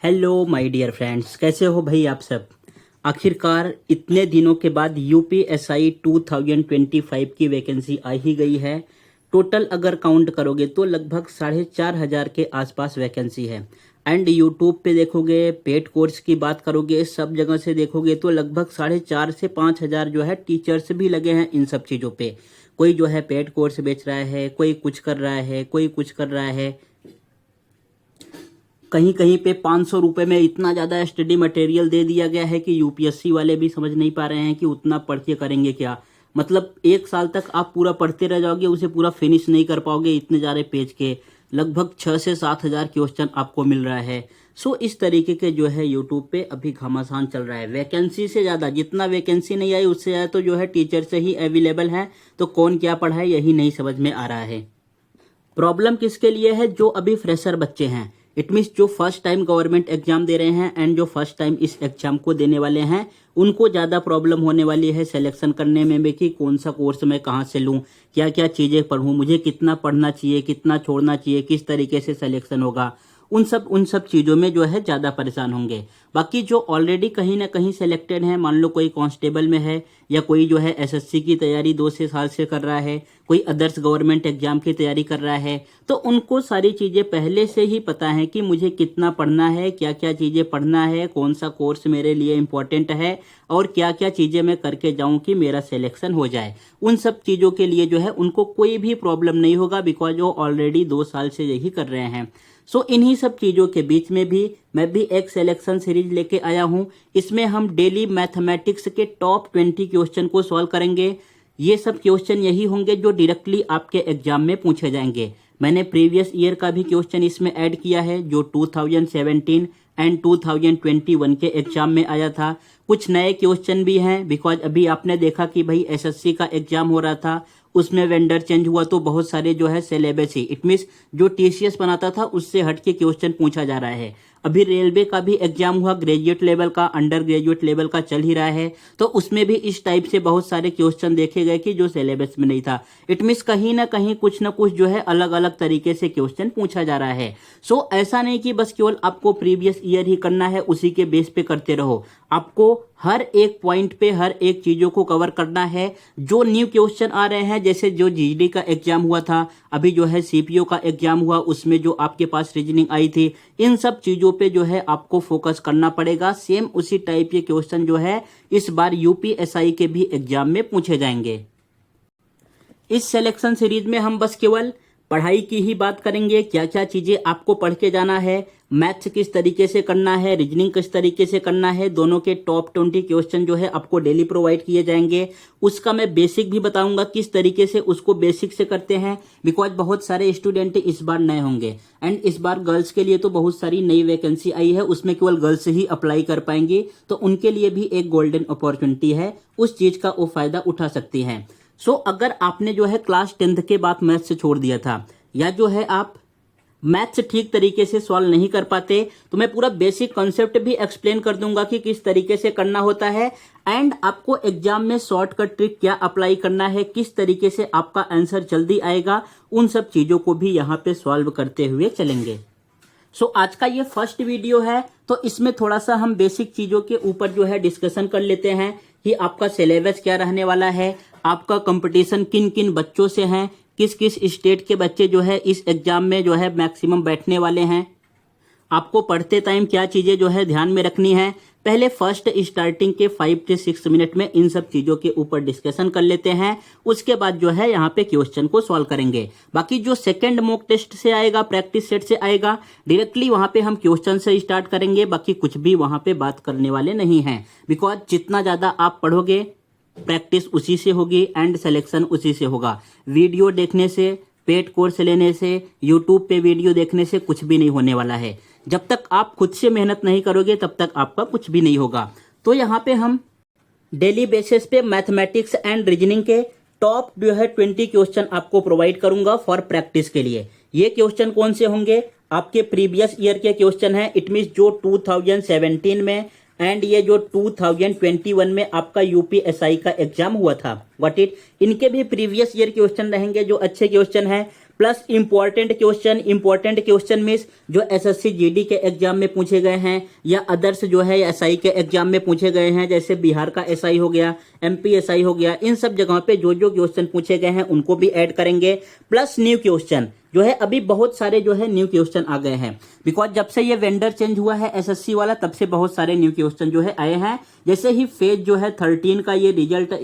Hello my dear friends, कैसे हो भाई आप सब। आखिरकार इतने दिनों के बाद यूपीएसआई 2025 की वैकेंसी आ ही गई है। टोटल अगर काउंट करोगे तो लगभग 4,500 के आसपास वैकेंसी है। एंड यूट्यूब पे देखोगे, पेड कोर्स की बात करोगे, सब जगह से देखोगे तो लगभग 4,500 से 5,000 जो है टीचर्स भी लगे हैं इन सब चीज़ों पे। कोई जो है पेड कोर्स बेच रहा है, कोई कुछ कर रहा है, कोई कुछ कर रहा है। कहीं कहीं पे 500 रुपये में इतना ज़्यादा स्टडी मटेरियल दे दिया गया है कि यूपीएससी वाले भी समझ नहीं पा रहे हैं कि उतना पढ़ के करेंगे क्या। मतलब 1 साल तक आप पूरा पढ़ते रह जाओगे, उसे पूरा फिनिश नहीं कर पाओगे। इतने सारे पेज के लगभग 6 से 7 हज़ार क्वेश्चन आपको मिल रहा है। सो इस तरीके के जो है यूट्यूब पे अभी घमासान चल रहा है। वैकेंसी से ज़्यादा, जितना वैकेंसी नहीं आई उससे ज़्यादा तो जो है टीचर से ही अवेलेबल है। तो कौन क्या पढ़ाए यही नहीं समझ में आ रहा है। प्रॉब्लम किसके लिए है? जो अभी फ्रेशर बच्चे हैं। इट मीन्स जो फर्स्ट टाइम गवर्नमेंट एग्जाम दे रहे हैं एंड जो फर्स्ट टाइम इस एग्जाम को देने वाले हैं, उनको ज़्यादा प्रॉब्लम होने वाली है सिलेक्शन करने में भी कि कौन सा कोर्स मैं कहाँ से लूँ, क्या क्या चीज़ें पढ़ूँ, मुझे कितना पढ़ना चाहिए, कितना छोड़ना चाहिए, किस तरीके से सिलेक्शन होगा। उन सब चीज़ों में जो है ज़्यादा परेशान होंगे। बाकी जो ऑलरेडी कहीं ना कहीं सेलेक्टेड हैं, मान लो कोई कांस्टेबल में है या कोई जो है एसएससी की तैयारी 2 से साल से कर रहा है, कोई अदर्स गवर्नमेंट एग्जाम की तैयारी कर रहा है, तो उनको सारी चीज़ें पहले से ही पता है कि मुझे कितना पढ़ना है, क्या क्या चीज़ें पढ़ना है, कौन सा कोर्स मेरे लिए इम्पोर्टेंट है और क्या क्या चीज़ें मैं करके जाऊं कि मेरा सिलेक्शन हो जाए। उन सब चीज़ों के लिए जो है उनको कोई भी प्रॉब्लम नहीं होगा, बिकॉज वो ऑलरेडी 2 साल से यही कर रहे हैं। सो इन्हीं सब चीज़ों के बीच में भी मैं भी एक सिलेक्शन सीरीज लेके आया हूँ। इसमें हम डेली मैथमेटिक्स के टॉप 20 क्वेश्चन को सॉल्व करेंगे। ये सब क्वेश्चन यही होंगे जो डायरेक्टली आपके एग्जाम में पूछे जाएंगे। मैंने प्रीवियस ईयर का भी क्वेश्चन इसमें ऐड किया है जो 2017 एंड 2021 के एग्जाम में आया था। कुछ नए क्वेश्चन भी हैं, बिकॉज अभी आपने देखा कि भाई एसएससी का एग्जाम हो रहा था, उसमें वेंडर चेंज हुआ तो बहुत सारे जो है सिलेबस ही, इट मीन्स जो टीसीएस बनाता था उससे हट के क्वेश्चन पूछा जा रहा है। अभी रेलवे का भी एग्जाम हुआ, ग्रेजुएट लेवल का, अंडर ग्रेजुएट लेवल का चल ही रहा है, तो उसमें भी इस टाइप से बहुत सारे क्वेश्चन देखे गए कि जो सिलेबस में नहीं था। इट मीन्स कहीं ना कहीं कुछ ना कुछ जो है अलग अलग तरीके से क्वेश्चन पूछा जा रहा है। सो ऐसा नहीं कि बस केवल आपको प्रीवियस ईयर ही करना है, उसी के बेस पे करते रहो। आपको हर एक पॉइंट पे हर एक चीज़ों को कवर करना है। जो न्यू क्वेश्चन आ रहे हैं, जैसे जो जीडी का एग्जाम हुआ था, अभी जो है सीपीओ का एग्जाम हुआ, उसमें जो आपके पास रीजनिंग आई थी, इन सब चीज़ों पे जो है आपको फोकस करना पड़ेगा। सेम उसी टाइप के क्वेश्चन जो है इस बार यूपीएसआई के भी एग्जाम में पूछे जाएंगे। इस सिलेक्शन सीरीज में हम बस केवल पढ़ाई की ही बात करेंगे, क्या क्या चीज़ें आपको पढ़ के जाना है, मैथ्स किस तरीके से करना है, रीजनिंग किस तरीके से करना है। दोनों के टॉप 20 क्वेश्चन जो है आपको डेली प्रोवाइड किए जाएंगे। उसका मैं बेसिक भी बताऊंगा किस तरीके से उसको बेसिक से करते हैं, बिकॉज बहुत सारे स्टूडेंट इस बार नए होंगे। एंड इस बार गर्ल्स के लिए तो बहुत सारी नई वैकेंसी आई है, उसमें केवल गर्ल्स ही अप्लाई कर पाएंगी, तो उनके लिए भी एक गोल्डन अपॉर्चुनिटी है, उस चीज़ का वो फायदा उठा सकती हैं। सो अगर आपने जो है क्लास 10th के बाद मैथ्स छोड़ दिया था, या जो है आप मैथ्स ठीक तरीके से सॉल्व नहीं कर पाते, तो मैं पूरा बेसिक कॉन्सेप्ट भी एक्सप्लेन कर दूंगा कि किस तरीके से करना होता है। एंड आपको एग्जाम में शॉर्टकट ट्रिक क्या अप्लाई करना है, किस तरीके से आपका आंसर जल्दी आएगा, उन सब चीज़ों को भी यहाँ पे सॉल्व करते हुए चलेंगे। सो आज का ये फर्स्ट वीडियो है, तो इसमें थोड़ा सा हम बेसिक चीज़ों के ऊपर जो है डिस्कशन कर लेते हैं कि आपका सिलेबस क्या रहने वाला है, आपका कंपटीशन किन किन बच्चों से है, किस किस स्टेट के बच्चे जो है इस एग्जाम में जो है मैक्सिमम बैठने वाले हैं, आपको पढ़ते टाइम क्या चीज़ें जो है ध्यान में रखनी है। पहले फर्स्ट स्टार्टिंग के 5 से 6 मिनट में इन सब चीज़ों के ऊपर डिस्कशन कर लेते हैं, उसके बाद जो है यहाँ पे क्वेश्चन को सॉल्व करेंगे। बाकी जो सेकंड मॉक टेस्ट से आएगा, प्रैक्टिस सेट से आएगा, डायरेक्टली वहाँ पे हम क्वेश्चन से स्टार्ट करेंगे। बाकी कुछ भी वहाँ पे बात करने वाले नहीं हैं, बिकॉज जितना ज़्यादा आप पढ़ोगे प्रैक्टिस उसी से होगी एंड सिलेक्शन उसी से होगा। वीडियो देखने से, पेड कोर्स लेने से, यूट्यूब पे वीडियो देखने से कुछ भी नहीं होने वाला है। जब तक आप खुद से मेहनत नहीं करोगे तब तक आपका कुछ भी नहीं होगा। तो यहाँ पे हम डेली बेसिस पे मैथमेटिक्स एंड रीजनिंग के टॉप जो है 20 क्वेश्चन आपको प्रोवाइड करूंगा फॉर प्रैक्टिस के लिए। ये क्वेश्चन कौन से होंगे? आपके प्रीवियस ईयर के क्वेश्चन हैं, इट मीन्स जो 2017 में एंड ये जो 2021 में आपका यूपीएसआई का एग्जाम हुआ था, व्हाट इट, इनके भी प्रीवियस ईयर क्वेश्चन रहेंगे जो अच्छे क्वेश्चन हैं। प्लस इंपॉर्टेंट क्वेश्चन मीन्स जो एसएससी जीडी के एग्जाम में पूछे गए हैं या अदर्स जो है एसआई के एग्जाम में पूछे गए हैं, जैसे बिहार का एसआई हो गया, एमपी एसआई हो गया, इन सब जगहों पे जो जो क्वेश्चन पूछे गए हैं उनको भी ऐड करेंगे। प्लस न्यू क्वेश्चन जो है, अभी बहुत सारे जो है न्यू क्वेश्चन आ गए हैं, बिकॉज जब से ये वेंडर चेंज हुआ है एसएससी वाला तब से बहुत सारे न्यू क्वेश्चन जो है आए हैं। जैसे ही फेज जो है 13 का ये रिजल्ट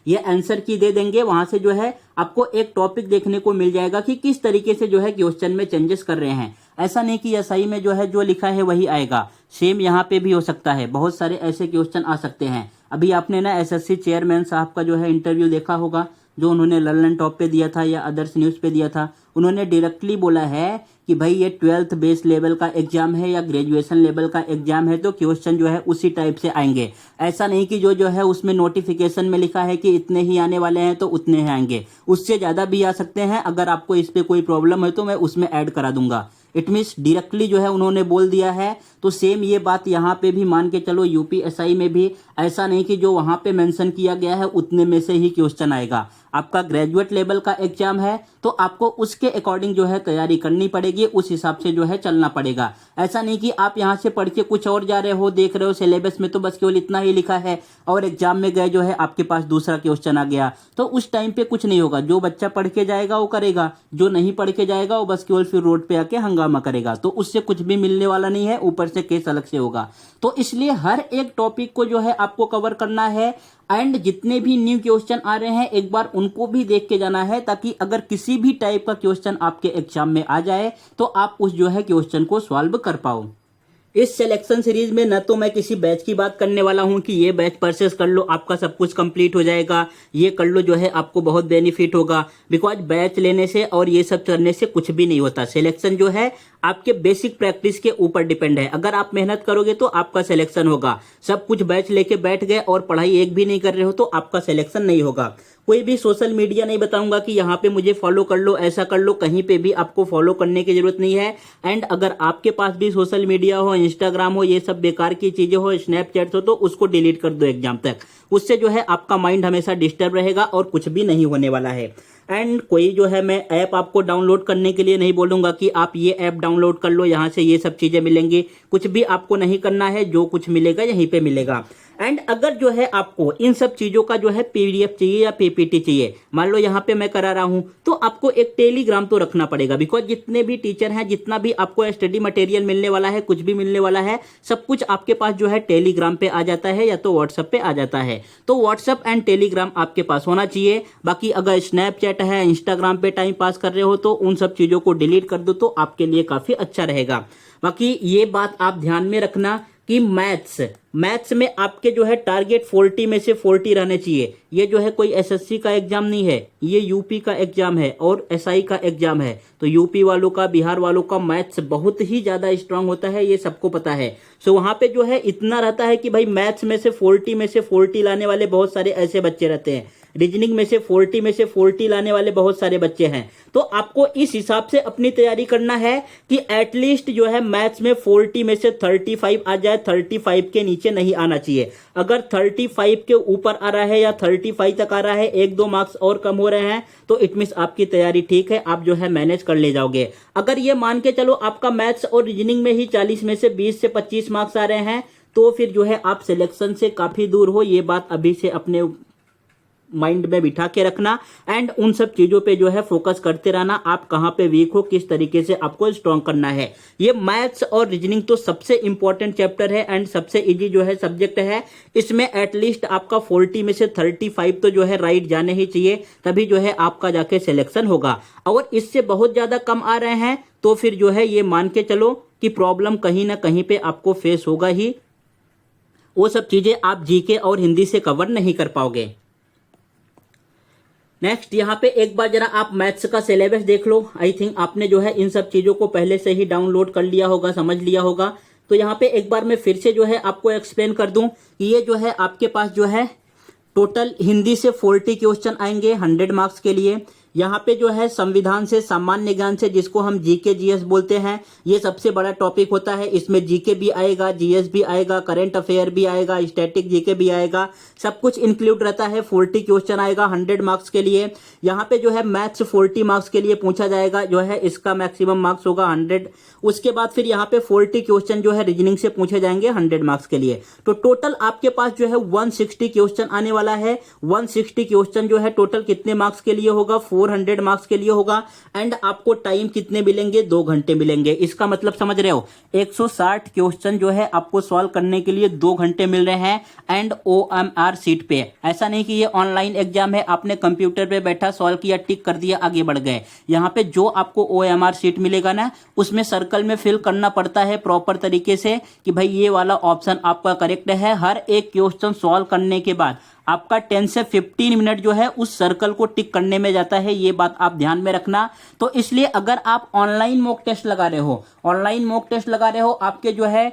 ये आंसर की दे देंगे, वहां से जो है आपको एक टॉपिक देखने को मिल जाएगा कि किस तरीके से जो है क्वेश्चन में चेंजेस कर रहे हैं। ऐसा नहीं कि एसआई में जो है जो लिखा है वही आएगा, सेम यहाँ पे भी हो सकता है, बहुत सारे ऐसे क्वेश्चन आ सकते हैं। अभी आपने ना एसएससी चेयरमैन साहब का जो है इंटरव्यू देखा होगा, जो उन्होंने लर्न टॉप पे दिया था या अदर्स न्यूज़ पे दिया था। उन्होंने डायरेक्टली बोला है कि भाई ये 12th बेस लेवल का एग्जाम है या ग्रेजुएशन लेवल का एग्जाम है, तो क्वेश्चन जो है उसी टाइप से आएंगे। ऐसा नहीं कि जो है उसमें नोटिफिकेशन में लिखा है कि इतने ही आने वाले हैं तो उतने ही आएंगे, उससे ज़्यादा भी आ सकते हैं। अगर आपको इस पर कोई प्रॉब्लम है तो मैं उसमें ऐड करा दूंगा। इट मीन्स डायरेक्टली जो है उन्होंने बोल दिया है। तो सेम ये बात यहाँ पे भी मान के चलो, यूपीएसआई में भी ऐसा नहीं कि जो वहाँ पे मेंशन किया गया है उतने में से ही क्वेश्चन आएगा। आपका ग्रेजुएट लेवल का एग्जाम है तो आपको उसके अकॉर्डिंग जो है तैयारी करनी पड़ेगी, उस हिसाब से जो है चलना पड़ेगा। ऐसा नहीं कि आप यहाँ से पढ़ के कुछ और जा रहे हो, देख रहे हो सिलेबस में तो बस केवल इतना ही लिखा है और एग्जाम में गए जो है आपके पास दूसरा क्वेश्चन आ गया, तो उस टाइम पे कुछ नहीं होगा। जो बच्चा पढ़ के जाएगा वो करेगा, जो नहीं पढ़ के जाएगा वो बस केवल फिर रोड पे आके हंगामा करेगा, तो उससे कुछ भी मिलने वाला नहीं है, ऊपर से केस अलग से होगा। तो इसलिए हर एक टॉपिक को जो है आपको कवर करना है एंड जितने भी न्यू क्वेश्चन आ रहे हैं एक बार उनको भी देख के जाना है, ताकि अगर किसी भी टाइप का क्वेश्चन आपके एग्जाम में आ जाए तो आप उस जो है क्वेश्चन को सॉल्व कर पाओ। इस सिलेक्शन सीरीज में न तो मैं किसी बैच की बात करने वाला हूं कि ये बैच परचेस कर लो आपका सब कुछ कंप्लीट हो जाएगा, ये कर लो जो है आपको बहुत बेनिफिट होगा, बिकॉज बैच लेने से और ये सब करने से कुछ भी नहीं होता। सिलेक्शन जो है आपके बेसिक प्रैक्टिस के ऊपर डिपेंड है। अगर आप मेहनत करोगे तो आपका सिलेक्शन होगा। सब कुछ बैच लेके बैठ गए और पढ़ाई एक भी नहीं कर रहे हो तो आपका सिलेक्शन नहीं होगा। कोई भी सोशल मीडिया नहीं बताऊंगा कि यहाँ पे मुझे फॉलो कर लो, ऐसा कर लो, कहीं पे भी आपको फॉलो करने की जरूरत नहीं है। एंड अगर आपके पास भी सोशल मीडिया हो, इंस्टाग्राम हो, ये सब बेकार की चीजें हो, स्नैपचैट हो, तो उसको डिलीट कर दो एग्जाम तक। उससे जो है आपका माइंड हमेशा डिस्टर्ब रहेगा और कुछ भी नहीं होने वाला है। एंड कोई जो है मैं ऐप आपको डाउनलोड करने के लिए नहीं बोलूंगा कि आप ये ऐप डाउनलोड कर लो, यहाँ से ये सब चीजें मिलेंगी, कुछ भी आपको नहीं करना है, जो कुछ मिलेगा यहीं पे मिलेगा। एंड अगर जो है आपको इन सब चीजों का जो है पीडीएफ चाहिए या पीपीटी चाहिए, मान लो यहाँ पे मैं करा रहा हूँ, तो आपको एक टेलीग्राम तो रखना पड़ेगा, बिकॉज जितने भी टीचर हैं, जितना भी आपको स्टडी मटेरियल मिलने वाला है, कुछ भी मिलने वाला है, सब कुछ आपके पास जो है टेलीग्राम पे आ जाता है या तो व्हाट्सएप पे आ जाता है। तो व्हाट्सएप एंड टेलीग्राम आपके पास होना चाहिए। बाकी अगर स्नैपचैट है, इंस्टाग्राम पे टाइम पास कर रहे हो तो उन सब चीजों को डिलीट कर दो, तो आपके लिए काफी अच्छा रहेगा। बाकी ये बात आप ध्यान में रखना कि मैथ्स में आपके जो है टारगेट 40 में से 40 रहने चाहिए। ये जो है कोई एसएससी का एग्जाम नहीं है, ये यूपी का एग्जाम है और एसआई का एग्जाम है। तो यूपी वालों का, बिहार वालों का मैथ्स बहुत ही ज्यादा स्ट्रांग होता है, ये सबको पता है। सो वहां पे जो है इतना रहता है कि भाई मैथ्स में से 40 लाने वाले बहुत सारे ऐसे बच्चे रहते हैं, रीजनिंग में से 40 लाने वाले बहुत सारे बच्चे हैं। तो आपको इस हिसाब से अपनी तैयारी करना है कि एटलीस्ट जो है मैथ्स में 40 में से 35 आ जाए, 35 के नीचे नहीं आना चाहिए। अगर 35 के ऊपर आ रहा है या 35 तक आ रहा है, 1-2 मार्क्स और कम हो रहे हैं, तो इट मीन्स आपकी तैयारी ठीक है, आप जो है मैनेज कर ले जाओगे। अगर ये मान के चलो आपका मैथ्स और रीजनिंग में ही 40 में से 20 से 25 मार्क्स आ रहे हैं, तो फिर जो है आप सिलेक्शन से काफी दूर हो। ये बात अभी से अपने माइंड में बिठा के रखना एंड उन सब चीजों पे जो है फोकस करते रहना। आप कहां पे वीक हो, किस तरीके से आपको स्ट्रॉन्ग करना है। ये मैथ्स और रीजनिंग तो सबसे इंपॉर्टेंट चैप्टर है एंड सबसे इजी जो है सब्जेक्ट है। इसमें एटलीस्ट आपका 40 में से 35 तो जो है राइट जाने ही चाहिए, तभी जो है आपका जाके सिलेक्शन होगा। और इससे बहुत ज्यादा कम आ रहे हैं तो फिर जो है ये मान के चलो कि प्रॉब्लम कहीं ना कहीं पे आपको फेस होगा ही। वो सब चीजें आप जीके और हिंदी से कवर नहीं कर पाओगे। नेक्स्ट यहाँ पे एक बार जरा आप मैथ्स का सिलेबस देख लो। आई थिंक आपने जो है इन सब चीजों को पहले से ही डाउनलोड कर लिया होगा, समझ लिया होगा। तो यहाँ पे एक बार मैं फिर से जो है आपको एक्सप्लेन कर दूं कि ये जो है आपके पास जो है टोटल हिंदी से 40 क्वेश्चन आएंगे 100 मार्क्स के लिए। यहाँ पे जो है संविधान से, सामान्य ज्ञान से, जिसको हम जीके जीएस बोलते हैं, ये सबसे बड़ा टॉपिक होता है। इसमें जीके भी आएगा, जीएस भी आएगा, करंट अफेयर भी आएगा, स्टैटिक जीके भी आएगा, सब कुछ इंक्लूड रहता है। 40 क्वेश्चन आएगा 100 मार्क्स के लिए। यहाँ पे जो है मैथ्स 40 मार्क्स के लिए पूछा जाएगा, जो है इसका मैक्सिमम मार्क्स होगा 100। उसके बाद फिर यहाँ पे 40 क्वेश्चन जो है रीजनिंग से पूछे जाएंगे 100 मार्क्स के लिए। तो टोटल आपके पास जो है 160 क्वेश्चन आने वाला है। 160 क्वेश्चन जो है टोटल कितने मार्क्स के लिए होगा? 400 मार्क्स के लिए होगा। एंड आपको टाइम कितने मिलेंगे? 2 घंटे मिलेंगे। इसका मतलब समझ रहे हो, 160 क्वेश्चन जो है आपको सॉल्व करने के लिए 2 घंटे मिल रहे हैं। एंड OMR सीट पे, ऐसा नहीं कि ये ऑनलाइन एग्जाम है, आपने कंप्यूटर पे बैठा सॉल्व किया, टिक कर दिया, आगे बढ़ गए। यहाँ पे जो आपको OMR सीट मिलेगा ना, उसमें सर्कल में फिल करना पड़ता है प्रॉपर तरीके से कि भाई ये वाला ऑप्शन आपका करेक्ट है। हर एक क्वेश्चन सॉल्व करने के बाद आपका 10 से 15 मिनट जो है उस सर्कल को टिक करने में जाता है। ये बात आप ध्यान में रखना। तो इसलिए अगर आप ऑनलाइन मॉक टेस्ट लगा रहे हो, आपके जो है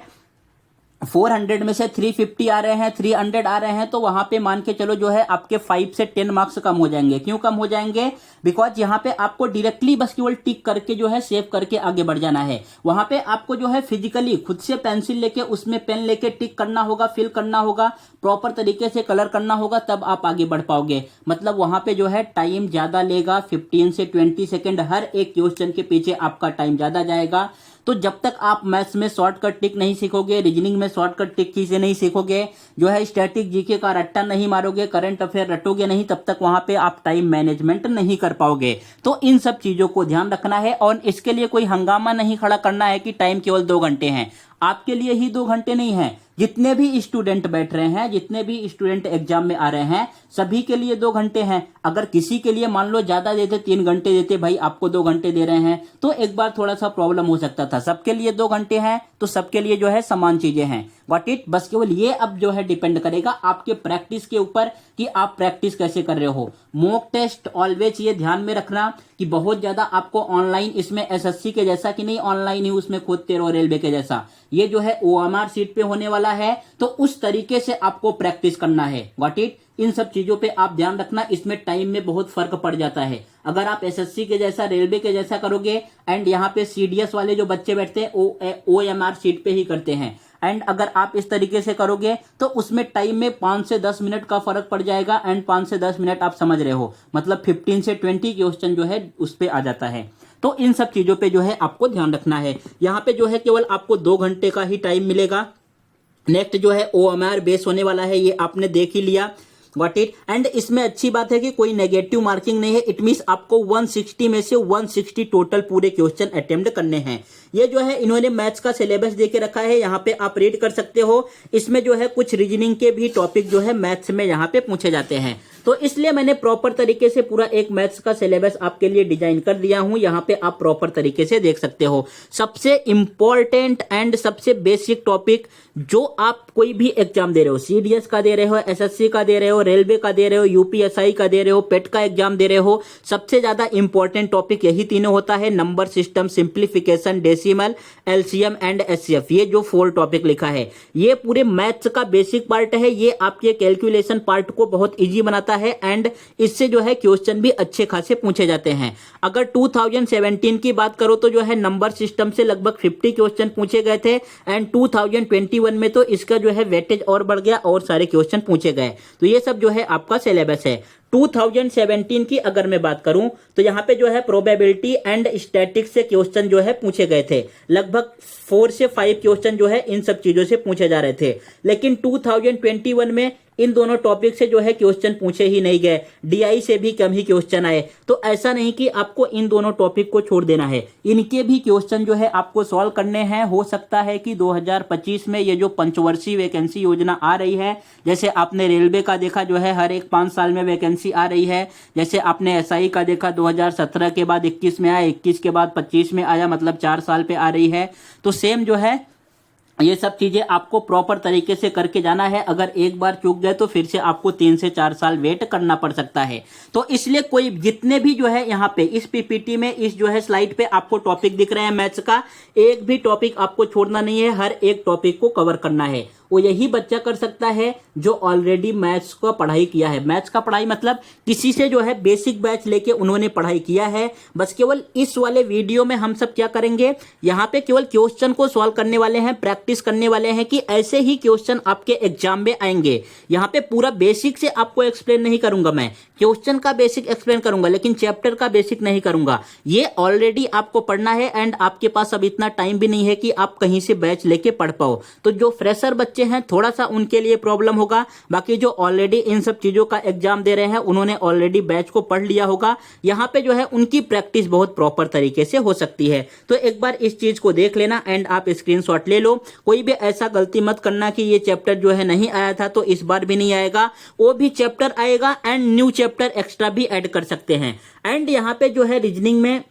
400 में से 350 आ रहे हैं, 300 आ रहे हैं, तो वहां पे मान के चलो जो है आपके 5 से 10 मार्क्स कम हो जाएंगे। क्यों कम हो जाएंगे? बिकॉज यहाँ पे आपको डायरेक्टली बस केवल टिक करके जो है सेव करके आगे बढ़ जाना है। वहां पे आपको जो है फिजिकली खुद से पेंसिल लेके, उसमें पेन लेके टिक करना होगा, फिल करना होगा, प्रॉपर तरीके से कलर करना होगा, तब आप आगे बढ़ पाओगे। मतलब वहां पे जो है टाइम ज्यादा लेगा, 15 से 20 सेकेंड हर एक क्वेश्चन के पीछे आपका टाइम ज्यादा जाएगा। तो जब तक आप मैथ्स में शॉर्टकट टिक नहीं सीखोगे, रीजनिंग में शॉर्टकट टिक से नहीं सीखोगे, जो है स्टैटिक जीके का रट्टा नहीं मारोगे, करंट अफेयर रटोगे नहीं, तब तक वहां पे आप टाइम मैनेजमेंट नहीं कर पाओगे। तो इन सब चीजों को ध्यान रखना है। और इसके लिए कोई हंगामा नहीं खड़ा करना है कि टाइम केवल 2 घंटे हैं। आपके लिए ही 2 घंटे नहीं है, जितने भी स्टूडेंट बैठ रहे हैं, जितने भी स्टूडेंट एग्जाम में आ रहे हैं, सभी के लिए 2 घंटे हैं। अगर किसी के लिए मान लो ज्यादा देते, 3 घंटे देते, भाई आपको 2 घंटे दे रहे हैं, तो एक बार थोड़ा सा प्रॉब्लम हो सकता था। सबके लिए 2 घंटे हैं, तो सबके लिए जो है समान चीजें हैं। व्हाट इट, बस केवल ये अब जो है डिपेंड करेगा आपके प्रैक्टिस के ऊपर कि आप प्रैक्टिस कैसे कर रहे हो। मॉक टेस्ट ऑलवेज ये ध्यान में रखना कि बहुत ज्यादा आपको ऑनलाइन इसमें एसएससी के जैसा कि नहीं ऑनलाइन ही उसमें खोदते रहो रेलवे के जैसा, ये जो है OMR सीट पे होने वाला है। तो उस तरीके से आपको प्रैक्टिस करना है। व्हाट इट, इन सब चीजों पे आप ध्यान रखना। इसमें टाइम में बहुत फर्क पड़ जाता है। अगर आप एसएससी के जैसा, रेलवे के जैसा करोगे, एंड यहाँ पे CDS वाले जो बच्चे बैठते हैं OMR सीट पे ही करते हैं, एंड अगर आप इस तरीके से करोगे तो उसमें टाइम में 5 से 10 मिनट का फर्क पड़ जाएगा। एंड 5 से 10 मिनट आप समझ रहे हो, मतलब 15 से 20 क्वेश्चन जो है उस पे आ जाता है। तो इन सब चीजों पे जो है आपको ध्यान रखना है। यहाँ पे जो है केवल आपको 2 घंटे का ही टाइम मिलेगा। नेक्स्ट जो है OMR बेस होने वाला है, ये आपने देख ही लिया। व्हाट इट, एंड इसमें अच्छी बात है कि कोई नेगेटिव मार्किंग नहीं है। इट मींस आपको 160 में से 160 टोटल पूरे क्वेश्चन अटेम्प्ट करने हैं। ये जो है इन्होंने मैथ्स का सिलेबस देके रखा है, यहाँ पे आप रीड कर सकते हो। इसमें जो है कुछ रीजनिंग के भी टॉपिक जो है मैथ्स में यहाँ पे पूछे जाते हैं। तो इसलिए मैंने प्रॉपर तरीके से पूरा एक मैथ्स का सिलेबस आपके लिए डिजाइन कर दिया हूं। यहाँ पे आप प्रॉपर तरीके से देख सकते हो। सबसे इंपॉर्टेंट एंड सबसे बेसिक टॉपिक जो आप कोई भी एग्जाम दे रहे हो, CDS का दे रहे हो, SSC का दे रहे हो, रेलवे का दे रहे हो, UPSI का दे रहे हो, पेट का एग्जाम दे रहे हो, सबसे ज्यादा इंपॉर्टेंट टॉपिक यही तीनों होता है। Number system, simplification, decimal, LCM and HCF। ये जो 4 टॉपिक लिखा है, ये पूरे मैथ्स का बेसिक पार्ट है। ये आपके कैलकुलेशन पार्ट को बहुत ईजी बनाता है। एंड इससे जो है क्वेश्चन भी अच्छे खासे पूछे जाते हैं। अगर 2017 की बात करो तो जो है नंबर सिस्टम से लगभग 50 क्वेश्चन पूछे गए थे। एंड 2021 में तो इसका जो है वेटेज और बढ़ गया और सारे क्वेश्चन पूछे गए। तो ये सब जो है आपका सिलेबस है। 2017 की अगर मैं बात करूं तो यहाँ पे जो है प्रोबेबिलिटी एंड स्टैटिक्स से क्वेश्चन जो है पूछे गए थे। लगभग 4 से 5 क्वेश्चन जो है इन सब चीजों से पूछे जा रहे थे। लेकिन 2021 में इन दोनों टॉपिक से जो है क्वेश्चन पूछे ही नहीं गए। DI से भी कम ही क्वेश्चन आए। तो ऐसा नहीं कि आपको इन दोनों टॉपिक को छोड़ देना है, इनके भी क्वेश्चन जो है आपको सॉल्व करने हैं। हो सकता है कि 2025 में ये जो पंचवर्षीय वैकेंसी योजना आ रही है, जैसे आपने रेलवे का देखा जो है हर एक 5 साल में वैकेंसी आ रही है, जैसे आपने SI का देखा 2017 के बाद 21 में आया, 21 के बाद 25 में आया, मतलब 4 साल पे आ रही है। तो सेम जो है ये सब चीजें आपको प्रॉपर तरीके से करके जाना है। अगर एक बार चूक गए तो फिर से आपको 3 से 4 साल वेट करना पड़ सकता है। तो इसलिए कोई जितने भी जो है यहाँ पे इस PPT में, इस जो है स्लाइड पे आपको टॉपिक दिख रहे हैं मैथ्स का, एक भी टॉपिक आपको छोड़ना नहीं है, हर एक टॉपिक को कवर करना है। वो यही बच्चा कर सकता है जो ऑलरेडी मैथ्स का पढ़ाई किया है। मैथ्स का पढ़ाई मतलब किसी से जो है बेसिक बैच लेके उन्होंने पढ़ाई किया है। बस केवल इस वाले वीडियो में हम सब क्या करेंगे, यहाँ पे केवल क्वेश्चन को सॉल्व करने वाले हैं, प्रैक्टिस करने वाले हैं कि ऐसे ही क्वेश्चन आपके एग्जाम में आएंगे। यहाँ पे पूरा बेसिक से आपको एक्सप्लेन नहीं करूंगा, मैं क्वेश्चन का बेसिक एक्सप्लेन करूंगा लेकिन चैप्टर का बेसिक नहीं करूंगा। ये ऑलरेडी आपको पढ़ना है एंड आपके पास अब इतना टाइम भी नहीं है कि आप कहीं से बैच लेके पढ़ पाओ। तो जो फ्रेशर बच्चे हैं थोड़ा सा उनके लिए प्रॉब्लम होगा, बाकी जो ऑलरेडी इन सब चीजों का एग्जाम दे रहे हैं उन्होंने ऑलरेडी बैच को पढ़ लिया होगा। यहाँ पे जो है उनकी प्रैक्टिस बहुत प्रॉपर तरीके से हो सकती है। तो एक बार इस चीज को देख लेना एंड आप स्क्रीनशॉट ले लो। कोई भी ऐसा गलती मत करना कि ये चैप्टर जो है नहीं आया था तो इस बार भी नहीं आएगा, वो भी चैप्टर आएगा एंड न्यू चैप्टर एक्स्ट्रा भी ऐड कर सकते हैं। एंड यहाँ पे जो है रीजनिंग में,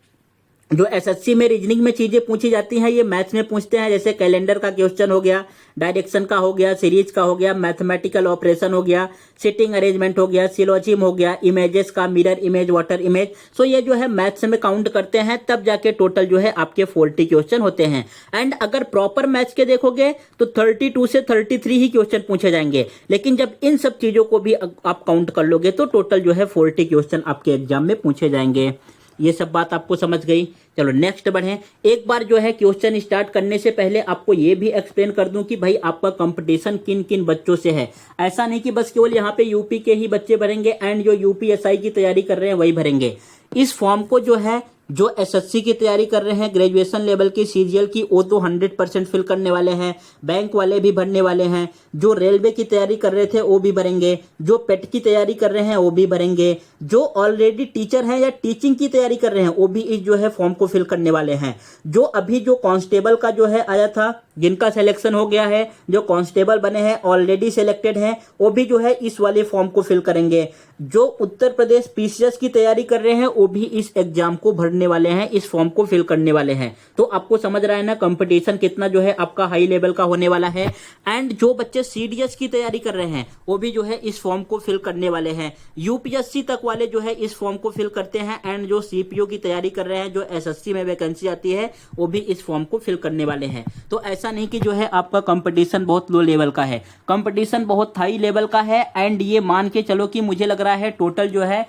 जो एसएससी में रीजनिंग में चीजें पूछी जाती हैं ये मैथ्स में पूछते हैं। जैसे कैलेंडर का क्वेश्चन हो गया, डायरेक्शन का हो गया, सीरीज का हो गया, मैथमेटिकल ऑपरेशन हो गया, सिटिंग अरेंजमेंट हो गया, सिलोजिम हो गया, इमेजेस का, मिरर इमेज, वाटर इमेज। सो ये जो है मैथ्स में काउंट करते हैं, तब जाके टोटल जो है आपके 40 क्वेश्चन होते हैं। एंड अगर प्रॉपर मैथ्स के देखोगे तो 32 से 33 ही क्वेश्चन पूछे जाएंगे, लेकिन जब इन सब चीजों को भी आप काउंट कर लोगे तो टोटल जो है 40 क्वेश्चन आपके एग्जाम में पूछे जाएंगे। ये सब बात आपको समझ गई। चलो नेक्स्ट बढ़ें। एक बार जो है क्वेश्चन स्टार्ट करने से पहले आपको ये भी एक्सप्लेन कर दूं कि भाई आपका कंपटीशन किन किन बच्चों से है। ऐसा नहीं कि बस केवल यहाँ पे यूपी के ही बच्चे भरेंगे एंड जो यूपीएसआई की तैयारी कर रहे हैं वही भरेंगे। इस फॉर्म को जो है जो एसएससी की तैयारी कर रहे हैं, ग्रेजुएशन लेवल की, सीजीएल की, वो तो 100% फिल करने वाले हैं। बैंक वाले भी भरने वाले हैं। जो रेलवे की तैयारी कर रहे थे वो भी भरेंगे। जो पेट की तैयारी कर रहे हैं वो भी भरेंगे। जो ऑलरेडी टीचर हैं या टीचिंग की तैयारी कर रहे हैं वो भी इस जो है फॉर्म को फिल करने वाले हैं। जो अभी जो कांस्टेबल का जो है आया था, जिनका सिलेक्शन हो गया है, जो कांस्टेबल बने हैं, ऑलरेडी सिलेक्टेड हैं, वो भी जो है इस वाले फॉर्म को फिल करेंगे। जो उत्तर प्रदेश पीसीएस की तैयारी कर रहे हैं वो भी इस एग्जाम को भरने वाले हैं, इस फॉर्म को फिल करने वाले हैं। तो आपको समझ रहा है ना कंपटीशन कितना जो है आपका हाई लेवल का होने वाला है। एंड जो बच्चे सीडीएस की तैयारी कर रहे हैं वो भी जो है इस फॉर्म को फिल करने वाले हैं। यूपीएससी तक वाले जो है इस फॉर्म को फिल करते हैं एंड जो सीपीओ की तैयारी कर रहे हैं, जो एसएससी में वैकेंसी आती है, वो भी इस फॉर्म को फिल करने वाले हैं। तो ऐसा नहीं कि जो है आपका कंपटीशन बहुत लो लेवल का है, कंपटीशन बहुत हाई लेवल का है। एंड ये मान के चलो कि मुझे लग रहा है टोटल जो है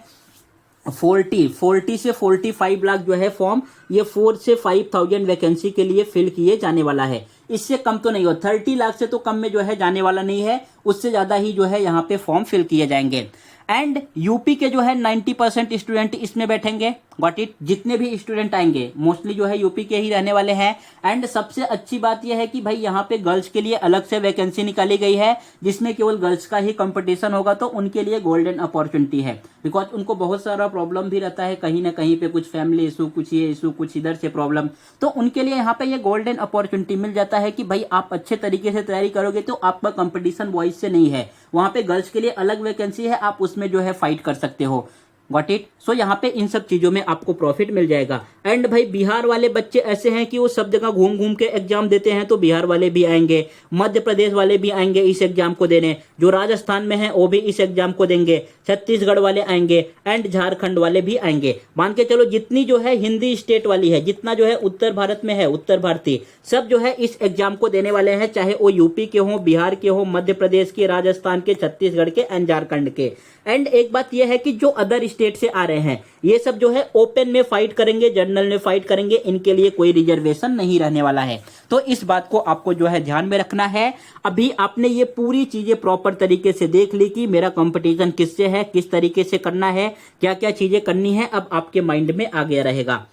40 से 45 लाख जो है फॉर्म ये 4 से 5,000 वैकेंसी के लिए फिल किए जाने वाला है। इससे कम तो नहीं हो, 30 लाख से तो कम में जो है जाने वाला नहीं है, उससे ज्यादा ही जो है यहाँ पे फॉर्म फिल किए जाएंगे। एंड यूपी के जो है 90% स्टूडेंट इसमें बैठेंगे। Got it. जितने भी स्टूडेंट आएंगे मोस्टली जो है यूपी के ही रहने वाले हैं। एंड सबसे अच्छी बात यह है कि भाई यहाँ पे गर्ल्स के लिए अलग से वैकेंसी निकाली गई है, जिसमें केवल गर्ल्स का ही कंपटीशन होगा। तो उनके लिए गोल्डन अपॉर्चुनिटी है, बिकॉज उनको बहुत सारा प्रॉब्लम भी रहता है, कहीं ना कहीं पे कुछ फैमिली इशू, कुछ ये इशू, कुछ इधर से प्रॉब्लम। तो उनके लिए यहाँ पे ये गोल्डन अपॉर्चुनिटी मिल जाता है कि भाई आप अच्छे तरीके से तैयारी करोगे तो आपका कंपटीशन बॉयज से नहीं है। वहां पे गर्ल्स के लिए अलग वैकेंसी है, आप उसमें जो है फाइट कर सकते हो। Got it. सो यहाँ पे इन सब चीजों में आपको प्रॉफिट मिल जाएगा। एंड भाई बिहार वाले बच्चे ऐसे हैं कि वो सब जगह घूम घूम के एग्जाम देते हैं, तो बिहार वाले भी आएंगे, मध्य प्रदेश वाले भी आएंगे इस एग्जाम को देने, जो राजस्थान में है वो भी इस एग्जाम को देंगे, छत्तीसगढ़ वाले आएंगे एंड झारखंड वाले भी आएंगे। मान के चलो जितनी जो है हिंदी स्टेट वाली है, जितना जो है उत्तर भारत में है, उत्तर भारतीय सब जो है इस एग्जाम को देने वाले हैं, चाहे वो यूपी के हो, बिहार के हो, मध्य प्रदेश के, राजस्थान के, छत्तीसगढ़ के एंड झारखंड के। एंड एक बात यह है कि जो अदर स्टेट से आ रहे हैं ये सब जो है ओपन में फाइट करेंगे, जनरल में फाइट करेंगे, इनके लिए कोई रिजर्वेशन नहीं रहने वाला है। तो इस बात को आपको जो है ध्यान में रखना है। अभी आपने ये पूरी चीजें प्रॉपर तरीके से देख ली कि मेरा कंपटीशन किससे है, किस तरीके से करना है, क्या क्या चीजें करनी है, अब आपके माइंड में आ गया रहेगा।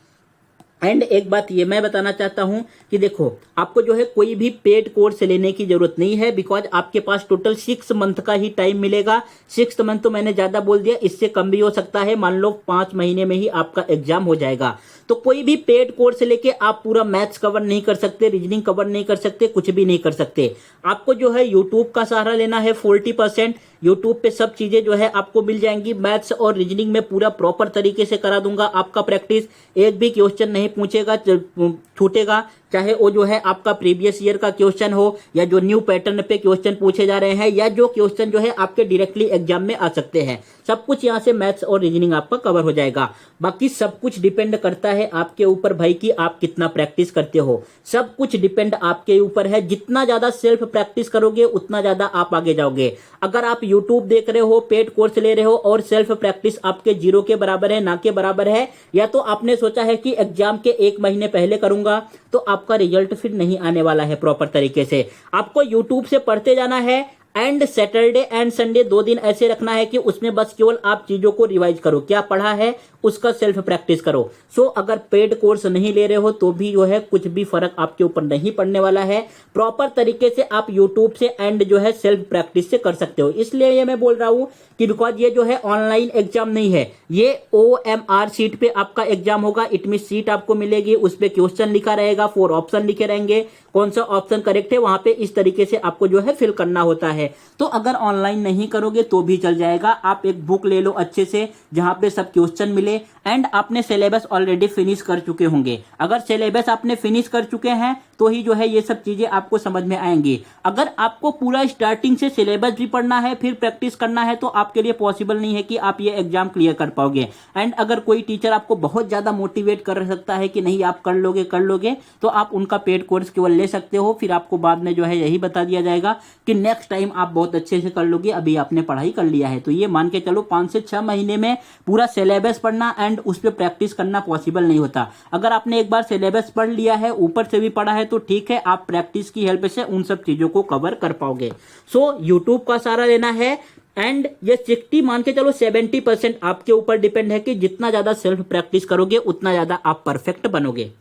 एंड एक बात ये मैं बताना चाहता हूं कि देखो आपको जो है कोई भी पेड कोर्स लेने की जरूरत नहीं है, बिकॉज आपके पास टोटल 6 मंथ का ही टाइम मिलेगा। 6 मंथ तो मैंने ज्यादा बोल दिया, इससे कम भी हो सकता है। मान लो 5 महीने में ही आपका एग्जाम हो जाएगा। तो कोई भी पेड कोर्स लेके आप पूरा मैथ्स कवर नहीं कर सकते, रीजनिंग कवर नहीं कर सकते, कुछ भी नहीं कर सकते। आपको जो है यूट्यूब का सहारा लेना है 40%। यूट्यूब पे सब चीजें जो है आपको मिल जाएंगी। मैथ्स और रीजनिंग में पूरा प्रॉपर तरीके से करा दूंगा आपका प्रैक्टिस। एक भी क्वेश्चन नहीं पूछेगा छूटेगा, चाहे वो जो है आपका प्रीवियस ईयर का क्वेश्चन हो, या जो न्यू पैटर्न पे क्वेश्चन पूछे जा रहे हैं, या जो क्वेश्चन जो है आपके डायरेक्टली एग्जाम में आ सकते हैं, सब कुछ यहाँ से मैथ्स और रीजनिंग आपका कवर हो जाएगा। बाकी सब कुछ डिपेंड करता है आपके ऊपर भाई कि आप कितना प्रैक्टिस करते हो। सब कुछ डिपेंड आपके ऊपर है। जितना ज्यादा सेल्फ प्रैक्टिस करोगे उतना ज्यादा आप आगे जाओगे। अगर आप यूट्यूब देख रहे हो, पेड कोर्स ले रहे हो और सेल्फ प्रैक्टिस आपके जीरो के बराबर है, ना के बराबर है, या तो आपने सोचा है कि एग्जाम के 1 महीने पहले करूंगा, तो आपका रिजल्ट फिर नहीं आने वाला है प्रॉपर तरीके से। आपको यूट्यूब से पढ़ते जाना है एंड सैटरडे एंड संडे 2 दिन ऐसे रखना है कि उसमें बस केवल आप चीजों को रिवाइज करो, क्या पढ़ा है उसका सेल्फ प्रैक्टिस करो। सो अगर पेड कोर्स नहीं ले रहे हो तो भी जो है कुछ भी फर्क आपके ऊपर नहीं पड़ने वाला है। प्रॉपर तरीके से आप यूट्यूब से एंड जो है सेल्फ प्रैक्टिस से कर सकते हो। इसलिए ये मैं बोल रहा हूं कि बिकॉज ये जो है ऑनलाइन एग्जाम नहीं है, ये OMR सीट पे आपका एग्जाम होगा। इट मीन सीट आपको मिलेगी, उस पे क्वेश्चन लिखा रहेगा, 4 ऑप्शन लिखे रहेंगे, कौन सा ऑप्शन करेक्ट है वहां पे इस तरीके से आपको जो है फिल करना होता है। तो अगर ऑनलाइन नहीं करोगे तो भी चल जाएगा। आप एक बुक ले लो अच्छे से जहां पे सब क्वेश्चन मिले एंड आपने सिलेबस ऑलरेडी फिनिश कर चुके होंगे। अगर सिलेबस आपने फिनिश कर चुके हैं तो ही जो है ये सब चीजें आपको समझ में आएंगी। अगर आपको पूरा स्टार्टिंग से सिलेबस भी पढ़ना है फिर प्रैक्टिस करना है तो आपके लिए पॉसिबल नहीं है कि आप ये एग्जाम क्लियर कर पाओगे। एंड अगर कोई टीचर आपको बहुत ज्यादा मोटिवेट कर सकता है कि नहीं आप कर लोगे, तो आप उनका पेड कोर्स केवल ले सकते हो। फिर आपको बाद में जो है यही बता दिया जाएगा कि नेक्स्ट टाइम आप बहुत अच्छे से कर लोगे, अभी आपने पढ़ाई कर लिया है। तो ये मान के चलो 5 से 6 महीने में पूरा सिलेबस पढ़ना एंड उस पर प्रैक्टिस करना पॉसिबल नहीं होता। अगर आपने एक बार सिलेबस पढ़ लिया है, ऊपर से भी पढ़ा है, तो ठीक है, आप प्रैक्टिस की हेल्प से उन सब चीजों को कवर कर पाओगे। सो यूट्यूब का सहारा लेना है एंड ये 60 मान के चलो 70% आपके ऊपर डिपेंड है कि जितना ज्यादा सेल्फ प्रैक्टिस करोगे उतना ज्यादा आप परफेक्ट बनोगे।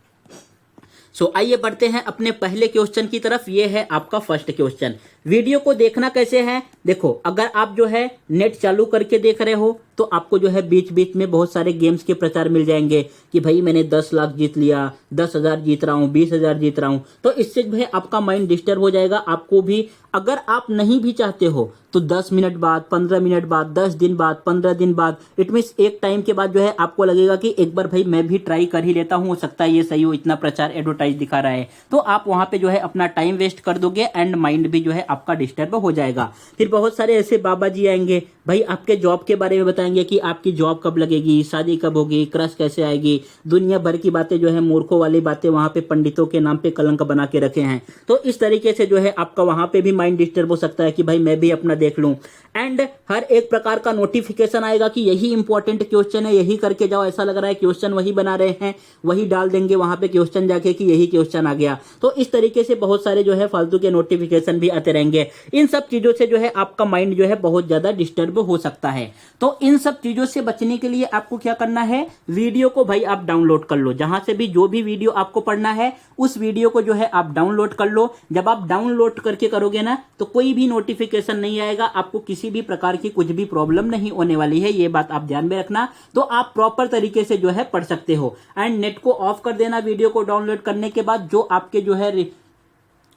सो आइए बढ़ते हैं अपने पहले क्वेश्चन की तरफ। ये है आपका फर्स्ट क्वेश्चन। वीडियो को देखना कैसे है, देखो अगर आप जो है नेट चालू करके देख रहे हो तो आपको जो है बीच बीच में बहुत सारे गेम्स के प्रचार मिल जाएंगे कि भाई मैंने 10 लाख जीत लिया, 10,000 जीत रहा हूं, 20,000 जीत रहा हूं। तो इससे जो है आपका माइंड डिस्टर्ब हो जाएगा। आपको भी अगर आप नहीं भी चाहते हो तो 10 मिनट बाद, 15 मिनट बाद, 10 दिन बाद, 15 दिन बाद, इट मीन्स एक टाइम के बाद जो है आपको लगेगा कि एक बार भाई मैं भी ट्राई कर ही लेता हूं, हो सकता है ये सही हो, इतना प्रचार एडवर्टाइज दिखा रहा है। तो आप वहां पे जो है अपना टाइम वेस्ट कर दोगे एंड माइंड भी जो है आपका डिस्टर्ब हो जाएगा। फिर बहुत सारे ऐसे बाबा जी आएंगे, भाई आपके जॉब के बारे में बताएंगे कि आपकी जॉब कब लगेगी, शादी कब होगी, क्रश कैसे आएगी, दुनिया भर की बातें जो है मूर्खों वाली बातें वहां पे पंडितों के नाम पे कलंक बना के रखे हैं। तो इस तरीके से जो है आपका वहां पे भी माइंड डिस्टर्ब हो सकता है कि भाई मैं भी अपना देख लूं। एंड हर एक प्रकार का नोटिफिकेशन आएगा कि यही इंपॉर्टेंट क्वेश्चन है, यही करके जाओ, ऐसा लग रहा है क्वेश्चन वही बना रहे हैं, वही डाल देंगे वहां पे क्वेश्चन जाके कि यही क्वेश्चन आ गया। तो इस तरीके से बहुत सारे जो है फालतू के नोटिफिकेशन भी आते रहेंगे। इन सब चीजों से जो है आपका माइंड जो है बहुत ज्यादा डिस्टर्ब हो सकता है। तो इन सब चीजों से बचने के लिए आपको क्या करना है, वीडियो को भाई आप डाउनलोड कर लो। जहां से भी जो भी वीडियो आपको पढ़ना है उस वीडियो को जो है आप डाउनलोड कर लो। जब आप डाउनलोड करके करोगे ना तो कोई भी नोटिफिकेशन नहीं आएगा, आपको किसी भी प्रकार की कुछ भी प्रॉब्लम नहीं होने वाली है। ये बात आप ध्यान में रखना। तो आप प्रॉपर तरीके से जो है पढ़ सकते हो। एंड नेट को ऑफ कर देना वीडियो को डाउनलोड करने के बाद। जो आपके जो है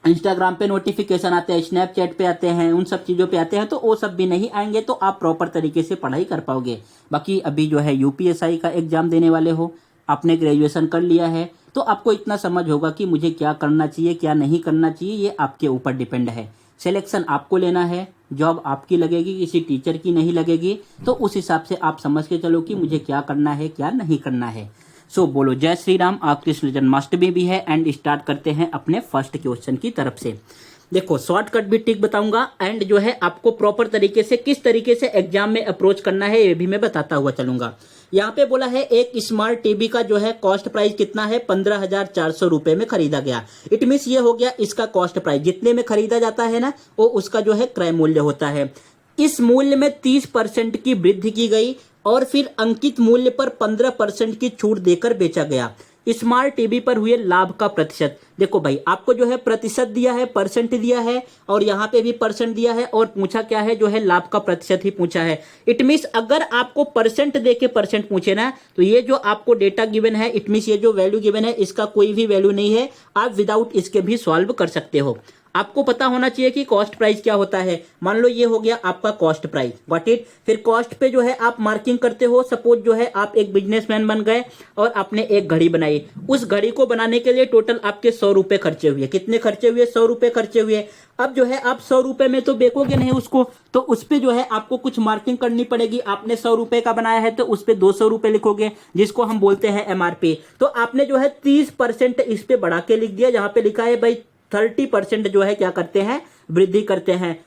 इंस्टाग्राम पे नोटिफिकेशन आते हैं, स्नैपचैट पे आते हैं, उन सब चीजों पे आते हैं, तो वो सब भी नहीं आएंगे। तो आप प्रॉपर तरीके से पढ़ाई कर पाओगे। बाकी अभी जो है यूपीएसआई का एग्जाम देने वाले हो, आपने ग्रेजुएशन कर लिया है, तो आपको इतना समझ होगा कि मुझे क्या करना चाहिए क्या नहीं करना चाहिए। ये आपके ऊपर डिपेंड है। सिलेक्शन आपको लेना है, जॉब आपकी लगेगी, किसी टीचर की नहीं लगेगी। तो उस हिसाब से आप समझ के चलो कि मुझे क्या करना है क्या नहीं करना है। सो बोलो जय श्री राम। आप कृष्ण जन्माष्टमी भी है। एंड स्टार्ट करते हैं अपने फर्स्ट क्वेश्चन की तरफ से। देखो शॉर्टकट भी टिक बताऊंगा एंड जो है आपको प्रॉपर तरीके से किस तरीके से एग्जाम में अप्रोच करना है ये भी मैं बताता हुआ चलूंगा। यहाँ पे बोला है एक स्मार्ट टीवी का जो है कॉस्ट प्राइस कितना है, 15,400 रुपए में खरीदा गया। इट मीन्स ये हो गया इसका कॉस्ट प्राइस। जितने में खरीदा जाता है ना वो उसका जो है क्रय मूल्य होता है। इस मूल्य में 30% की वृद्धि की गई और फिर अंकित मूल्य पर 15% की छूट देकर बेचा गया। स्मार्ट टीवी पर हुए लाभ का प्रतिशत। देखो भाई आपको जो है प्रतिशत दिया है, परसेंट दिया है और यहाँ पे भी परसेंट दिया है और पूछा क्या है, जो है लाभ का प्रतिशत ही पूछा है। इट मीन्स अगर आपको परसेंट देके परसेंट पूछे ना तो ये जो आपको डेटा गिवन है, इट मीन्स ये जो वैल्यू गिवन है इसका कोई भी वैल्यू नहीं है। आप विदाउट इसके भी सॉल्व कर सकते हो। आपको पता होना चाहिए कि कॉस्ट प्राइस क्या होता है। मान लो ये हो गया आपका कॉस्ट प्राइस, गॉट इट। फिर कॉस्ट पे जो है आप मार्किंग करते हो। सपोज जो है आप एक बिजनेसमैन बन गए और आपने एक घड़ी बनाई। उस घड़ी को बनाने के लिए टोटल आपके 100 रुपए खर्चे हुए। कितने खर्चे हुए? 100 रुपए खर्चे हुए। अब जो है आप 100 रुपए में तो बेचोगे नहीं उसको, तो उस पे जो है आपको कुछ मार्किंग करनी पड़ेगी। आपने 100 रुपए का बनाया है तो उस पे 200 रुपए लिखोगे, जिसको हम बोलते हैं एमआरपी। तो आपने जो है 30% इस पे बढ़ा के लिख दिया, जहां पे लिखा है भाई 30% जो है क्या करते हैं, वृद्धि करते हैं।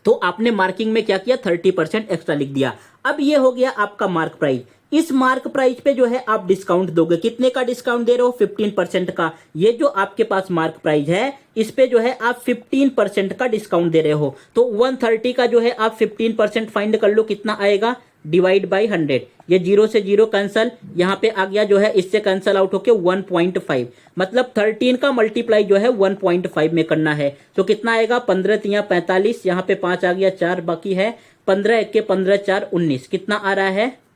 तो आपने मार्किंग में क्या किया, 30% एक्स्ट्रा लिख दिया। अब ये हो गया आपका मार्क प्राइस। इस मार्क प्राइस पे जो है आप डिस्काउंट दोगे। कितने का डिस्काउंट दे रहे हो? 15% का। ये जो आपके पास मार्क प्राइस है इस पे जो है आप 15% का डिस्काउंट दे रहे हो। तो 130 का जो है आप 15% फाइंड कर लो, कितना आएगा, डिवाइड बाई 100। ये 0 से 0 कैंसल, यहाँ पे आ गया जो है इससे कैंसल आउट होके 1.5। मतलब 13 का मल्टीप्लाई जो है 1.5 में करना है। तो कितना आएगा, 15 तिया 45, यहाँ पे 5 आ गया, 4 बाकी है, 15 1 के 15 4 19। कितना आ रहा है?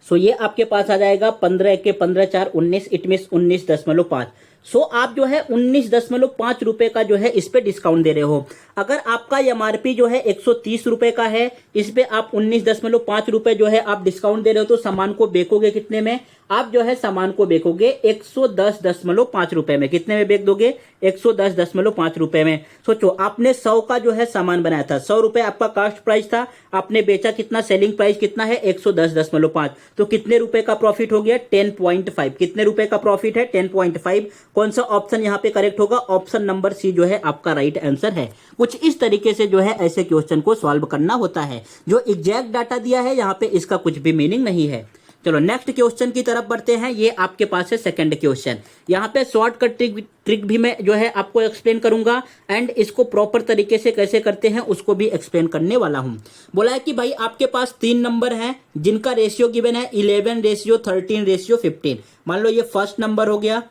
सो ये आपके पास आ जाएगा 15 1 के 15 4 19, इट मीन्स 19.5। सो आप जो है 19.5 रुपए का जो है इस पे डिस्काउंट दे रहे हो। अगर आपका एमआरपी जो है 130 रुपए का है, इस पे आप 19.5 रुपए जो है आप डिस्काउंट दे रहे हो, तो सामान को बेचोगे कितने में? आप जो है सामान को बेचोगे 110.5 रुपए में। कितने में बेच दोगे? 110.5 रुपए में। सोचो आपने 100 का जो है सामान बनाया था, 100 रुपए आपका कॉस्ट प्राइस था, आपने बेचा कितना, सेलिंग प्राइस कितना है, 110.5। तो कितने रुपए का प्रॉफिट हो गया? 10.5। कितने रुपए का प्रॉफिट है? 10.5। कौन सा ऑप्शन यहाँ पे करेक्ट होगा? ऑप्शन नंबर सी जो है आपका राइट आंसर है। कुछ इस तरीके से जो है ऐसे क्वेश्चन को सॉल्व करना होता है। जो एग्जैक्ट डाटा दिया है यहाँ पे इसका कुछ भी मीनिंग नहीं है। चलो नेक्स्ट क्वेश्चन की तरफ बढ़ते हैं। ये आपके पास है सेकंड क्वेश्चन। यहाँ पे शॉर्टकट ट्रिक भी मैं जो है आपको एक्सप्लेन करूंगा, एंड इसको प्रॉपर तरीके से कैसे करते हैं उसको भी एक्सप्लेन करने वाला हूं। बोला है कि भाई आपके पास 3 नंबर हैं जिनका रेशियो गिवन है 11:13:15। मान लो ये फर्स्ट नंबर हो गया,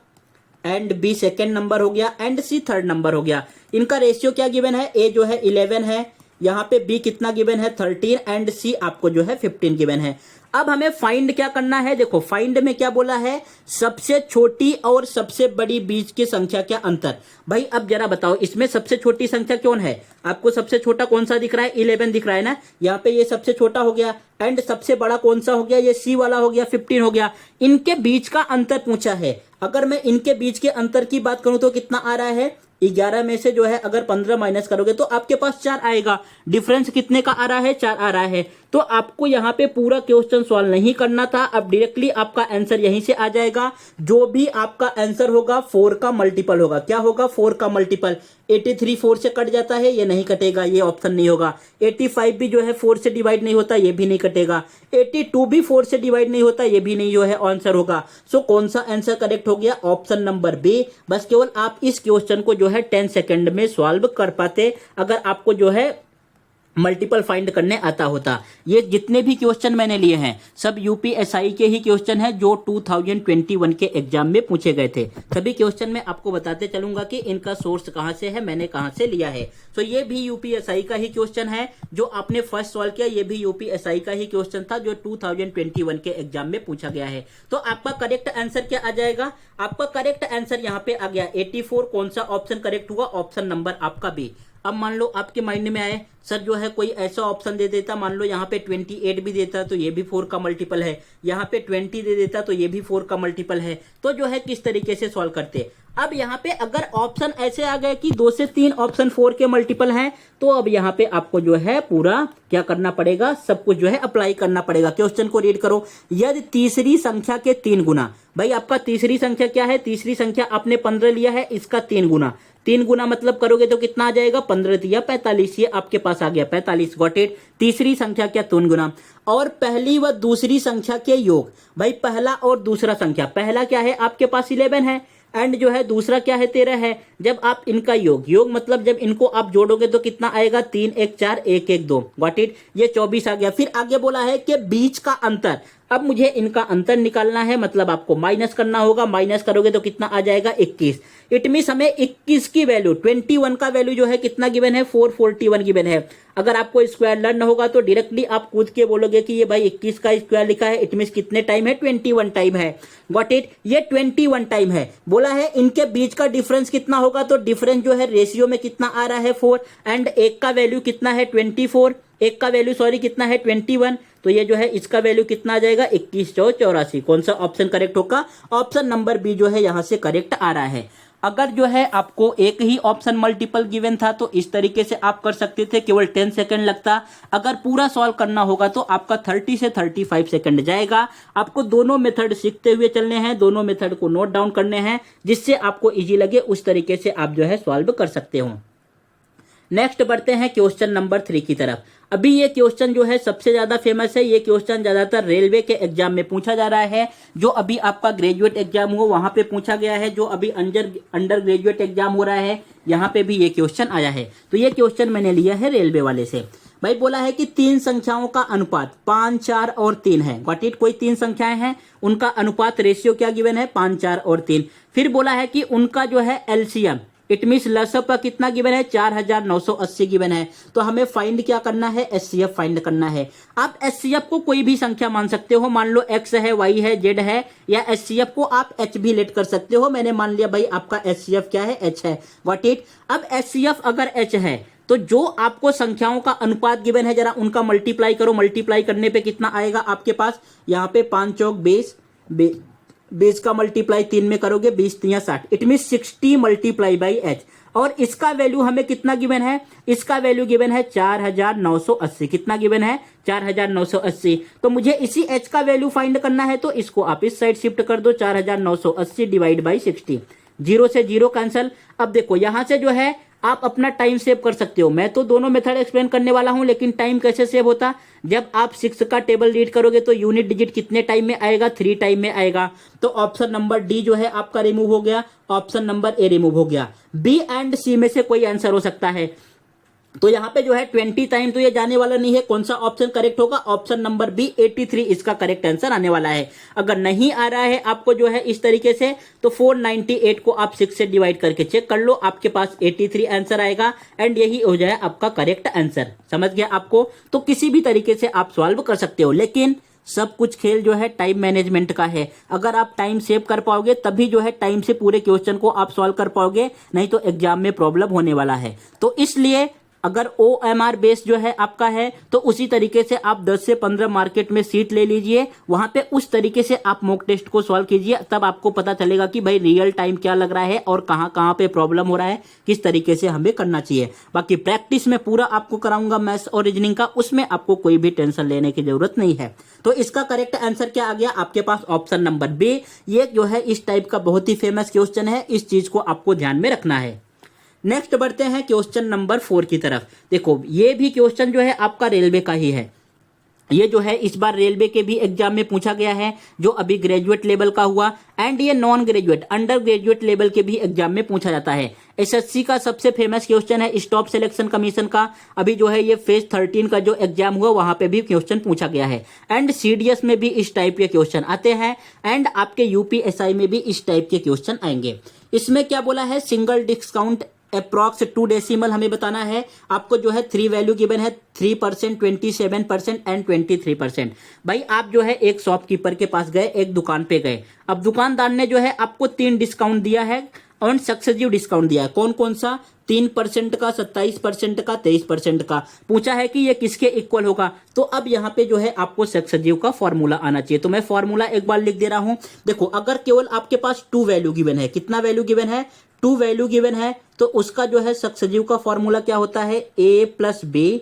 एंड बी सेकेंड नंबर हो गया, एंड सी थर्ड नंबर हो गया। इनका रेशियो क्या गिवन है? ए जो है 11 है, यहाँ पे बी कितना गिवन है, 13, एंड सी आपको जो है 15 गिवन है। अब हमें फाइंड क्या करना है? देखो फाइंड में क्या बोला है, सबसे छोटी और सबसे बड़ी बीच की संख्या क्या अंतर। भाई अब जरा बताओ इसमें सबसे छोटी संख्या कौन है? आपको सबसे छोटा कौन सा दिख रहा है? 11 दिख रहा है ना, यहाँ पे ये सबसे छोटा हो गया। एंड सबसे बड़ा कौन सा हो गया? ये सी वाला हो गया, 15 हो गया। इनके बीच का अंतर पूछा है। अगर मैं इनके बीच के अंतर की बात करूं तो कितना आ रहा है? 11 में से जो है अगर 15 माइनस करोगे तो आपके पास 4 आएगा। डिफरेंस कितने का आ रहा है? 4 आ रहा है। तो आपको यहाँ पे पूरा क्वेश्चन सॉल्व नहीं करना था। अब डायरेक्टली आपका आंसर यहीं से आ जाएगा। जो भी आपका आंसर होगा 4 का मल्टीपल होगा। क्या होगा? 4 का मल्टीपल। 83 4 से कट जाता है, ये नहीं कटेगा, ये ऑप्शन नहीं होगा। 85 भी जो है 4 से डिवाइड नहीं होता, ये भी नहीं कटेगा। 82 भी 4 से डिवाइड नहीं होता, ये भी नहीं जो है आंसर होगा। सो कौन सा आंसर करेक्ट हो गया? Option number B. बस केवल आप इस क्वेश्चन को जो है 10 सेकंड में सॉल्व कर पाते अगर आपको जो है मल्टीपल फाइंड करने आता होता। ये जितने भी क्वेश्चन मैंने लिए हैं सब यूपीएसआई के ही क्वेश्चन हैं जो 2021 के एग्जाम में पूछे गए थे। सभी क्वेश्चन में आपको बताते चलूंगा कि इनका सोर्स कहां से है, मैंने कहां से लिया है। तो ये भी यूपीएसआई का ही क्वेश्चन है जो आपने फर्स्ट सॉल्व किया, ये भी यूपीएसआई का ही क्वेश्चन था जो 2021 के एग्जाम में पूछा गया है। तो आपका करेक्ट आंसर क्या आ जाएगा? आपका करेक्ट आंसर यहाँ पे आ गया 84। कौन सा ऑप्शन करेक्ट हुआ? ऑप्शन नंबर आपका बी। अब मान लो आपके माइंड में आए सर जो है कोई ऐसा ऑप्शन दे देता, मान लो यहाँ पे 28 भी देता तो ये भी 4 का मल्टीपल है, यहाँ पे 20 दे देता तो ये भी 4 का मल्टीपल है। तो जो है किस तरीके से सॉल्व करते। अब यहाँ पे अगर ऑप्शन ऐसे आ गए कि 2 से 3 ऑप्शन 4 के मल्टीपल हैं, तो अब यहाँ पे आपको जो है पूरा क्या करना पड़ेगा, सब कुछ जो है अप्लाई करना पड़ेगा। क्वेश्चन को रीड करो। यदि तीसरी संख्या के 3 गुना, भाई आपका तीसरी संख्या क्या है? तीसरी संख्या आपने 15 लिया है, इसका 3 गुना। 3 गुना मतलब करोगे तो कितना आ जाएगा? 15 या 45। ये आपके पास आ गया 45। Got it. तीसरी संख्या क्या? 3 गुना। और पहली व दूसरी संख्या के योग। भाई पहला और दूसरा संख्या, पहला क्या है आपके पास 11 है, एंड जो है दूसरा क्या है 13 है। जब आप इनका योग मतलब जब इनको आप जोड़ोगे तो कितना आएगा? 3 1 4 1 1 2। Got it. ये 24 आ गया। फिर आगे बोला है कि बीच का अंतर। अब मुझे इनका अंतर निकालना है, मतलब आपको माइनस करना होगा। माइनस करोगे तो कितना आ जाएगा 21। इट मीन्स हमें 21 की वैल्यू, 21 का वैल्यू जो है कितना गिवन है 441 गिवन है। अगर आपको स्क्वायर लर्न होगा तो डायरेक्टली आप कूद के बोलोगे कि ये भाई 21 का स्क्वायर लिखा है, इट मीन्स कितने टाइम है 21 टाइम है। गॉट इट, ये 21 टाइम है। बोला है इनके बीच का डिफरेंस कितना होगा, तो डिफरेंस जो है रेशियो में कितना आ रहा है 4 एंड एक का वैल्यू कितना है 24, एक का वैल्यू सॉरी कितना है 21, तो ये जो है इसका वैल्यू कितना आ जाएगा 21 चौ 84। कौन सा ऑप्शन करेक्ट होगा, ऑप्शन नंबर बी जो है यहां से करेक्ट आ रहा है। अगर जो है आपको एक ही ऑप्शन मल्टीपल गिवन था तो इस तरीके से आप कर सकते थे, केवल 10 सेकंड लगता। अगर पूरा सॉल्व करना होगा तो आपका 30 से 35 सेकंड जाएगा। आपको दोनों मेथड सीखते हुए चलने हैं, दोनों मेथड को नोट डाउन करने हैं, जिससे आपको इजी लगे उस तरीके से आप जो है सॉल्व कर सकते हो। नेक्स्ट बढ़ते हैं क्वेश्चन नंबर 3 की तरफ। अभी ये क्वेश्चन जो है सबसे ज्यादा फेमस है। ये क्वेश्चन ज्यादातर रेलवे के एग्जाम में पूछा जा रहा है। जो अभी आपका ग्रेजुएट एग्जाम हो वहां पे पूछा गया है, जो अभी अंडर ग्रेजुएट एग्जाम हो रहा है यहाँ पे भी ये क्वेश्चन आया है। तो ये क्वेश्चन मैंने लिया है रेलवे वाले से। भाई बोला है कि तीन संख्याओं का अनुपात 5, 4 और 3 है। गॉट इट, कोई तीन संख्याएं हैं, उनका अनुपात रेशियो क्या गिवन है 5, 4 और 3। फिर बोला है कि उनका जो है एलसीएम, इट मीन्स लसअप का कितना गिवन है 4980 गिवन है। तो हमें फाइंड क्या करना है, एचसीएफ फाइंड करना है। आप एचसीएफ को कोई भी संख्या मान सकते हो, मान लो एक्स है, वाई है, जेड है, या एचसीएफ को आप एच भी लेट कर सकते हो। मैंने मान लिया भाई आपका एचसीएफ क्या है, एच है। व्हाट इट, अब एचसीएफ अगर एच है तो जो आपको संख्याओं का अनुपात गिवन है जरा उनका मल्टीप्लाई करो। मल्टीप्लाई करने पे कितना आएगा आपके पास, यहाँ पे 5 चौक 20 का मल्टीप्लाई 3 में करोगे 20 3 60, it mean 60 multiply by H. और इसका वैल्यू हमें कितना गिवन है, इसका वैल्यू गिवन है 4980। कितना गिवन है 4980। तो मुझे इसी एच का वैल्यू फाइंड करना है, तो इसको आप इस साइड शिफ्ट कर दो, 4980 डिवाइड बाई 60, 0 से 0 कैंसल। अब देखो यहां से जो है आप अपना टाइम सेव कर सकते हो। मैं तो दोनों मेथड एक्सप्लेन करने वाला हूं, लेकिन टाइम कैसे सेव होता, जब आप 6 का टेबल रीड करोगे तो यूनिट डिजिट कितने टाइम में आएगा, 3 टाइम में आएगा। तो ऑप्शन नंबर डी जो है आपका रिमूव हो गया, ऑप्शन नंबर ए रिमूव हो गया। बी एंड सी में से कोई आंसर हो सकता है। तो यहां पे जो है 20 टाइम तो ये जाने वाला नहीं है। कौन सा ऑप्शन करेक्ट होगा, ऑप्शन नंबर बी 83 इसका करेक्ट आंसर आने वाला है। अगर नहीं आ रहा है आपको जो है इस तरीके से, तो 498 को आप 6 से डिवाइड करके चेक कर लो, आपके पास 83 आंसर आएगा एंड यही हो जाए आपका करेक्ट आंसर। समझ गया आपको। तो किसी भी तरीके से आप सॉल्व कर सकते हो, लेकिन सब कुछ खेल जो है टाइम मैनेजमेंट का है। अगर आप टाइम सेव कर पाओगे तभी जो है टाइम से पूरे क्वेश्चन को आप सॉल्व कर पाओगे, नहीं तो एग्जाम में प्रॉब्लम होने वाला है। तो इसलिए अगर OMR बेस जो है आपका है तो उसी तरीके से आप 10 से 15 मार्केट में सीट ले लीजिए, वहां पे उस तरीके से आप मॉक टेस्ट को सॉल्व कीजिए, तब आपको पता चलेगा कि भाई रियल टाइम क्या लग रहा है और कहां कहां पे प्रॉब्लम हो रहा है, किस तरीके से हमें करना चाहिए। बाकी प्रैक्टिस में पूरा आपको कराऊंगा मैथ्स और रीजनिंग का, उसमें आपको कोई भी टेंशन लेने की जरूरत नहीं है। तो इसका करेक्ट आंसर क्या आ गया आपके पास, ऑप्शन नंबर बी। ये जो है इस टाइप का बहुत ही फेमस क्वेश्चन है, इस चीज को आपको ध्यान में रखना है। नेक्स्ट बढ़ते हैं क्वेश्चन नंबर 4 की तरफ। देखो ये भी क्वेश्चन जो है आपका रेलवे का ही है। ये जो है इस बार रेलवे के भी एग्जाम में पूछा गया है, जो अभी ग्रेजुएट लेवल का हुआ, एंड ये non graduate under graduate level के भी एग्जाम में पूछा जाता है। एसएससी का सबसे फेमस क्वेश्चन है, स्टाफ सिलेक्शन कमीशन का अभी जो है ये फेज 13 का जो एग्जाम हुआ वहां पे भी क्वेश्चन पूछा गया है, एंड सीडीएस में भी इस टाइप के क्वेश्चन आते हैं, एंड आपके यूपीएसआई में भी इस टाइप के क्वेश्चन आएंगे। इसमें क्या बोला है, सिंगल डिस्काउंट अप्रॉक्स 2 डेसिमल हमें बताना है। आपको जो है 3 वैल्यू गिवन है, 3%, 27% एंड 23%। भाई आप जो है एक शॉपकीपर के पास गए, एक दुकान पे गए, अब दुकानदार ने जो है आपको 3 डिस्काउंट दिया है और सक्सेसिव डिस्काउंट दिया है। कौन कौन सा, 3% का, 27% का, 23% का। पूछा है कि ये किसके इक्वल होगा, तो अब यहाँ पे जो है आपको सक्सेसिव का फॉर्मूला आना चाहिए। तो मैं फॉर्मूला एक बार लिख दे रहा हूं। देखो अगर केवल आपके पास 2 वैल्यू गिवन है, कितना वैल्यू गिवन है, 2 वैल्यू गिवन है, तो उसका जो है सक्सेसिव का फॉर्मूला क्या होता है, a plus B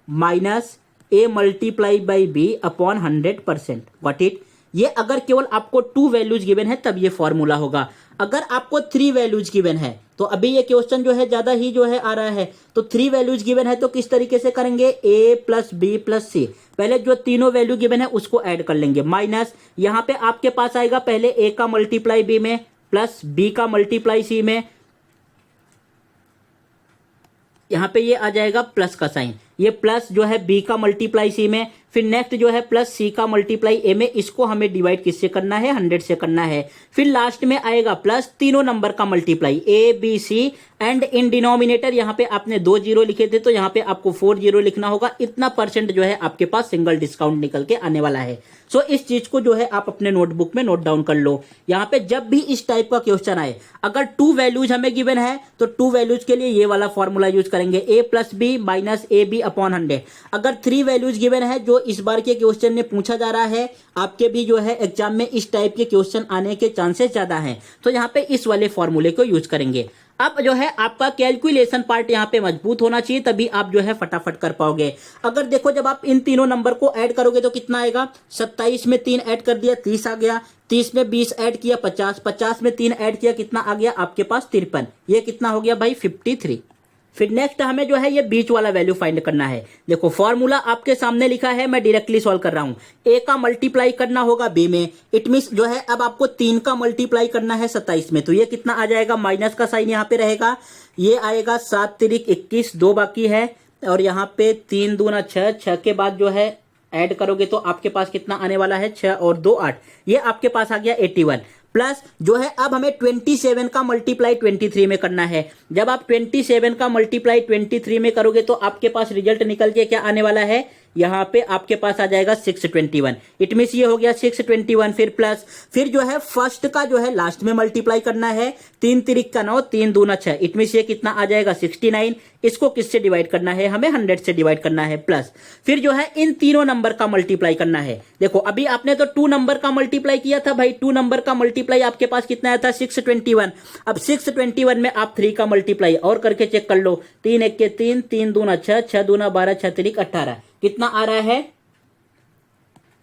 minus a multiply by B upon 100%। What it, ये अगर केवल आपको 2 वैल्यूज गिवन है तब ये फॉर्मूला होगा। अगर आपको 3 वैल्यूज गिवन है, तो अभी ये क्वेश्चन जो है ज्यादा ही जो है आ रहा है, तो 3 वैल्यूज गिवन है तो किस तरीके से करेंगे, a प्लस बी प्लस सी। पहले जो तीनों वैल्यू गिवन है उसको ऐड कर लेंगे, माइनस यहां पे आपके पास आएगा पहले a का मल्टीप्लाई b में प्लस b का मल्टीप्लाई c में, यहां पे ये आ जाएगा प्लस का साइन। ये प्लस जो है बी का मल्टीप्लाई सी में, फिर नेक्स्ट जो है प्लस सी का मल्टीप्लाई ए में, इसको हमें डिवाइड किससे करना है, 100 से करना है। फिर लास्ट में आएगा प्लस तीनों नंबर का multiply A B C, and in denominator यहाँ पे आपने 2 जीरो लिखे थे तो यहाँ पे आपको 4 जीरो लिखना होगा। इतना परसेंट जो है आपके पास सिंगल डिस्काउंट निकल के आने वाला है। सो इस चीज को जो है आप अपने नोटबुक में नोट डाउन कर लो। यहाँ पे जब भी इस टाइप का क्वेश्चन आए, अगर 2 वैल्यूज हमें गिवन है तो 2 वैल्यूज के लिए ये वाला फॉर्मूला यूज करेंगे, A plus B minus A B upon 100। अगर 3 वैल्यूज गिवन है, जो इस बार के क्वेश्चन में पूछा जा रहा है, आपके भी जो है एग्जाम में इस टाइप के क्वेश्चन आने के चांसेस ज्यादा हैं, तो यहाँ पे इस वाले फॉर्मूले को यूज करेंगे। अब जो है आपका कैलकुलेशन पार्ट यहाँ पे मजबूत होना चाहिए, तभी आप जो है फटाफट कर पाओगे। अगर देखो जब आप इन तीनों नंबर को ऐड करोगे तो कितना आएगा, 27 में 3 ऐड कर दिया 30 आ गया, 30 में 20 ऐड किया 50, 50 में 3 ऐड किया कितना आ गया आपके पास 53, ये कितना हो गया भाई 53। फिर नेक्स्ट हमें जो है ये बीच वाला वैल्यू फाइंड करना है। देखो फॉर्मूला आपके सामने लिखा है, मैं डायरेक्टली सॉल्व कर रहा हूं। ए का मल्टीप्लाई करना होगा बी में, इट मींस जो है अब आपको 3 का मल्टीप्लाई करना है 27 में, तो ये कितना आ जाएगा, माइनस का साइन यहाँ पे रहेगा, ये आएगा 7 तिरिक 21, 2 बाकी है, और यहाँ पे 3 दूना 6, 6 के बाद जो है ऐड करोगे तो आपके पास कितना आने वाला है, 6 और 2 8, ये आपके पास आ गया 81। प्लस जो है अब हमें 27 का मल्टीप्लाई 23 में करना है। जब आप 27 का मल्टीप्लाई 23 में करोगे तो आपके पास रिजल्ट निकल के क्या आने वाला है, यहाँ पे आपके पास आ जाएगा 621। इट मींस ये हो गया 621। फिर प्लस, फिर जो है फर्स्ट का जो है लास्ट में मल्टीप्लाई करना है, 3 तिरिक का 9, 3 दूना 6, इट मींस ये कितना आ जाएगा 69। इसको किससे डिवाइड करना है, हमें 100 से डिवाइड करना है। प्लस फिर जो है इन तीनों नंबर का मल्टीप्लाई करना है। देखो अभी आपने तो 2 नंबर का मल्टीप्लाई किया था भाई, 2 नंबर का मल्टीप्लाई आपके पास कितना आया था 621। अब 621 में आप 3 का मल्टीप्लाई और करके चेक कर लो, 3 1 के 3, 3 दूना 6, 6 दूना 12, 6 तिरिक 18, कितना आ रहा है,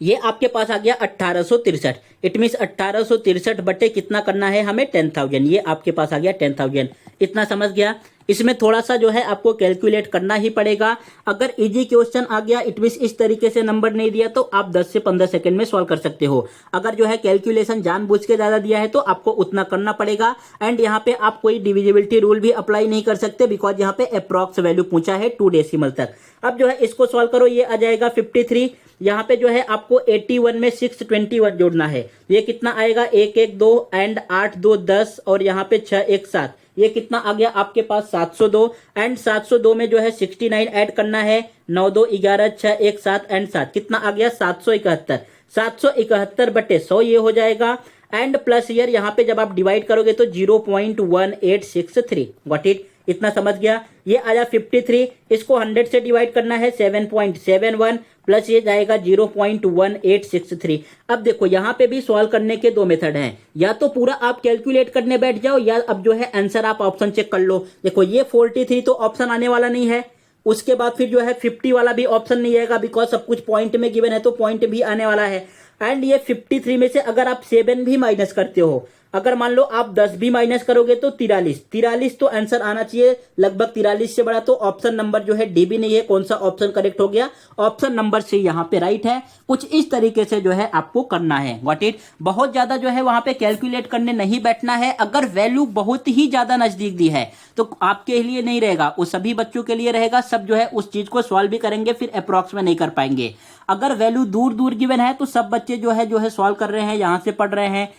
ये आपके पास आ गया 1863। इट मींस 1863 बटे कितना करना है हमें 10,000, ये आपके पास आ गया 10,000। इतना समझ गया। इसमें थोड़ा सा जो है आपको कैलकुलेट करना ही पड़ेगा। अगर इजी क्वेश्चन आ गया, इट मींस इस तरीके से नंबर नहीं दिया, तो आप 10 से 15 सेकंड में सॉल्व कर सकते हो। अगर जो है कैलकुलेशन जानबूझ के ज्यादा दिया है तो आपको उतना करना पड़ेगा। एंड यहाँ पे आप कोई डिविजिबिलिटी रूल भी अप्लाई नहीं कर सकते, बिकॉज यहाँ पे अप्रॉक्स वैल्यू पूछा है 2 डेसिमल तक। अब जो है इसको सॉल्व करो, ये आ जाएगा 53। यहाँ पे जो है आपको 81 में 621 जोड़ना है, ये कितना आएगा 1 1 2 एंड 8 2 10, और यहाँ पे 6 1 7, ये कितना आ गया आपके पास 702। एंड 702 में जो है 69 ऐड करना है, 9 2 11, 6 1 7 एंड 7, कितना आ गया 771। 771 बटे 100 ये हो जाएगा। एंड प्लस ईयर यहाँ पे जब आप डिवाइड करोगे तो 0.1863, गॉट इट, इतना समझ गया। ये आया 53, इसको 100 से डिवाइड करना है 7.71, प्लस ये जाएगा 0.1863। अब देखो यहाँ पे भी सॉल्व करने के 2 मेथड हैं, या तो पूरा आप कैलकुलेट करने बैठ जाओ, या अब जो है आंसर आप ऑप्शन चेक कर लो। देखो ये 43 तो ऑप्शन आने वाला नहीं है, उसके बाद फिर जो है 50 वाला भी ऑप्शन नहीं आएगा, बिकॉज सब कुछ पॉइंट में गिवन है तो पॉइंट भी आने वाला है। एंड ये 53 में से अगर आप 7 भी माइनस करते हो, अगर मान लो आप 10 भी माइनस करोगे तो 43 तो आंसर आना चाहिए लगभग 43 से बड़ा। तो ऑप्शन नंबर जो है डी भी नहीं है। कौन सा ऑप्शन करेक्ट हो गया, ऑप्शन नंबर सी यहाँ पे राइट है। कुछ इस तरीके से जो है आपको करना है, व्हाट इट, बहुत ज्यादा जो है वहां पे कैलकुलेट करने नहीं बैठना है। अगर वैल्यू बहुत ही ज्यादा नजदीक दी है तो आपके लिए नहीं रहेगा, वो सभी बच्चों के लिए रहेगा। सब जो है उस चीज को सॉल्व भी करेंगे, फिर अप्रॉक्स में नहीं कर पाएंगे। अगर वैल्यू दूर दूर गिवन है तो सब बच्चे जो है सॉल्व कर रहे हैं, यहां से पढ़ रहे हैं,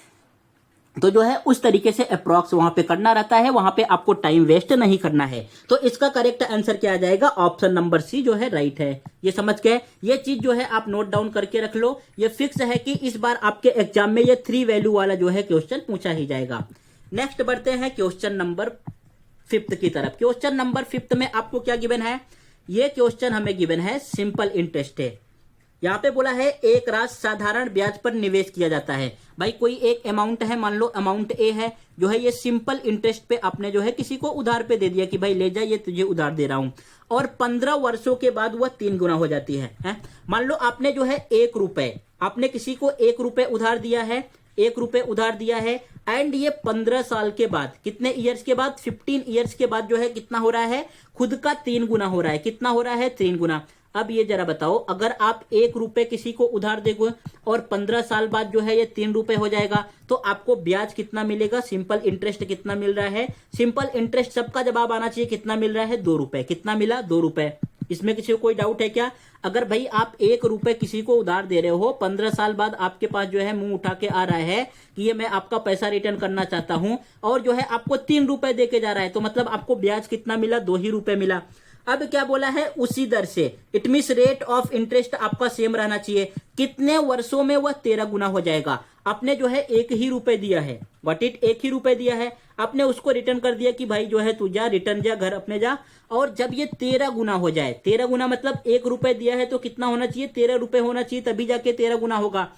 तो जो है उस तरीके से अप्रॉक्स वहां पे करना रहता है, वहां पे आपको टाइम वेस्ट नहीं करना है। तो इसका करेक्ट आंसर क्या आ जाएगा, ऑप्शन नंबर सी जो है राइट है। ये समझ गए, ये चीज जो है आप नोट डाउन करके रख लो। ये फिक्स है कि इस बार आपके एग्जाम में ये 3 वैल्यू वाला जो है क्वेश्चन पूछा ही जाएगा। नेक्स्ट बढ़ते हैं क्वेश्चन नंबर 5 की तरफ। क्वेश्चन नंबर 5 में आपको क्या गिवन है, ये क्वेश्चन हमें गिवन है सिंपल इंटरेस्ट है। यहाँ पे बोला है एक राशि साधारण ब्याज पर निवेश किया जाता है। भाई कोई एक अमाउंट है, मान लो अमाउंट ए है, जो है ये सिंपल इंटरेस्ट पे आपने जो है किसी को उधार पे दे दिया कि भाई ले जा, ये तुझे उधार दे रहा हूं, और 15 वर्षों के बाद वह 3 गुना हो जाती है? मान लो आपने जो है 1 रुपए, आपने किसी को 1 रुपए उधार दिया है, 1 रुपए उधार दिया है, एंड ये 15 साल के बाद, कितने ईयर्स के बाद, 15 ईयर्स के बाद जो है कितना हो रहा है, खुद का 3 गुना हो रहा है। कितना हो रहा है, 3 गुना। अब ये जरा बताओ, अगर आप 1 रुपए किसी को उधार देंगे और 15 साल बाद जो है ये 3 रुपए हो जाएगा, तो आपको ब्याज कितना मिलेगा, सिंपल इंटरेस्ट कितना मिल रहा है? सिंपल इंटरेस्ट सबका जवाब आना चाहिए, कितना मिल रहा है, 2 रुपए। कितना मिला, 2 रुपए। इसमें किसी को कोई डाउट है क्या? अगर भाई आप 1 रुपए किसी को उधार दे रहे हो, 15 साल बाद आपके पास जो है मुंह उठा के आ रहा है कि ये मैं आपका पैसा रिटर्न करना चाहता हूं, और जो है आपको 3 रुपए दे के जा रहा है, तो मतलब आपको ब्याज कितना मिला? 2 ही रुपए मिला। अब क्या बोला है? उसी दर से, it means rate of interest आपका सेम रहना चाहिए। कितने वर्षों में वह 13 गुना हो जाएगा। आपने जो है 1 ही रुपए दिया है, व्हाट इट 1 ही रुपए दिया है, आपने उसको रिटर्न कर दिया कि भाई जो है तू जा, रिटर्न जा, घर अपने जा। और जब ये 13 गुना हो जाए, 13 गुना मतलब 1 रुपए दिया है तो कितना होना चाहिए? 13 रुपए होना चाहिए, तभी जाके 13 गुना होगा।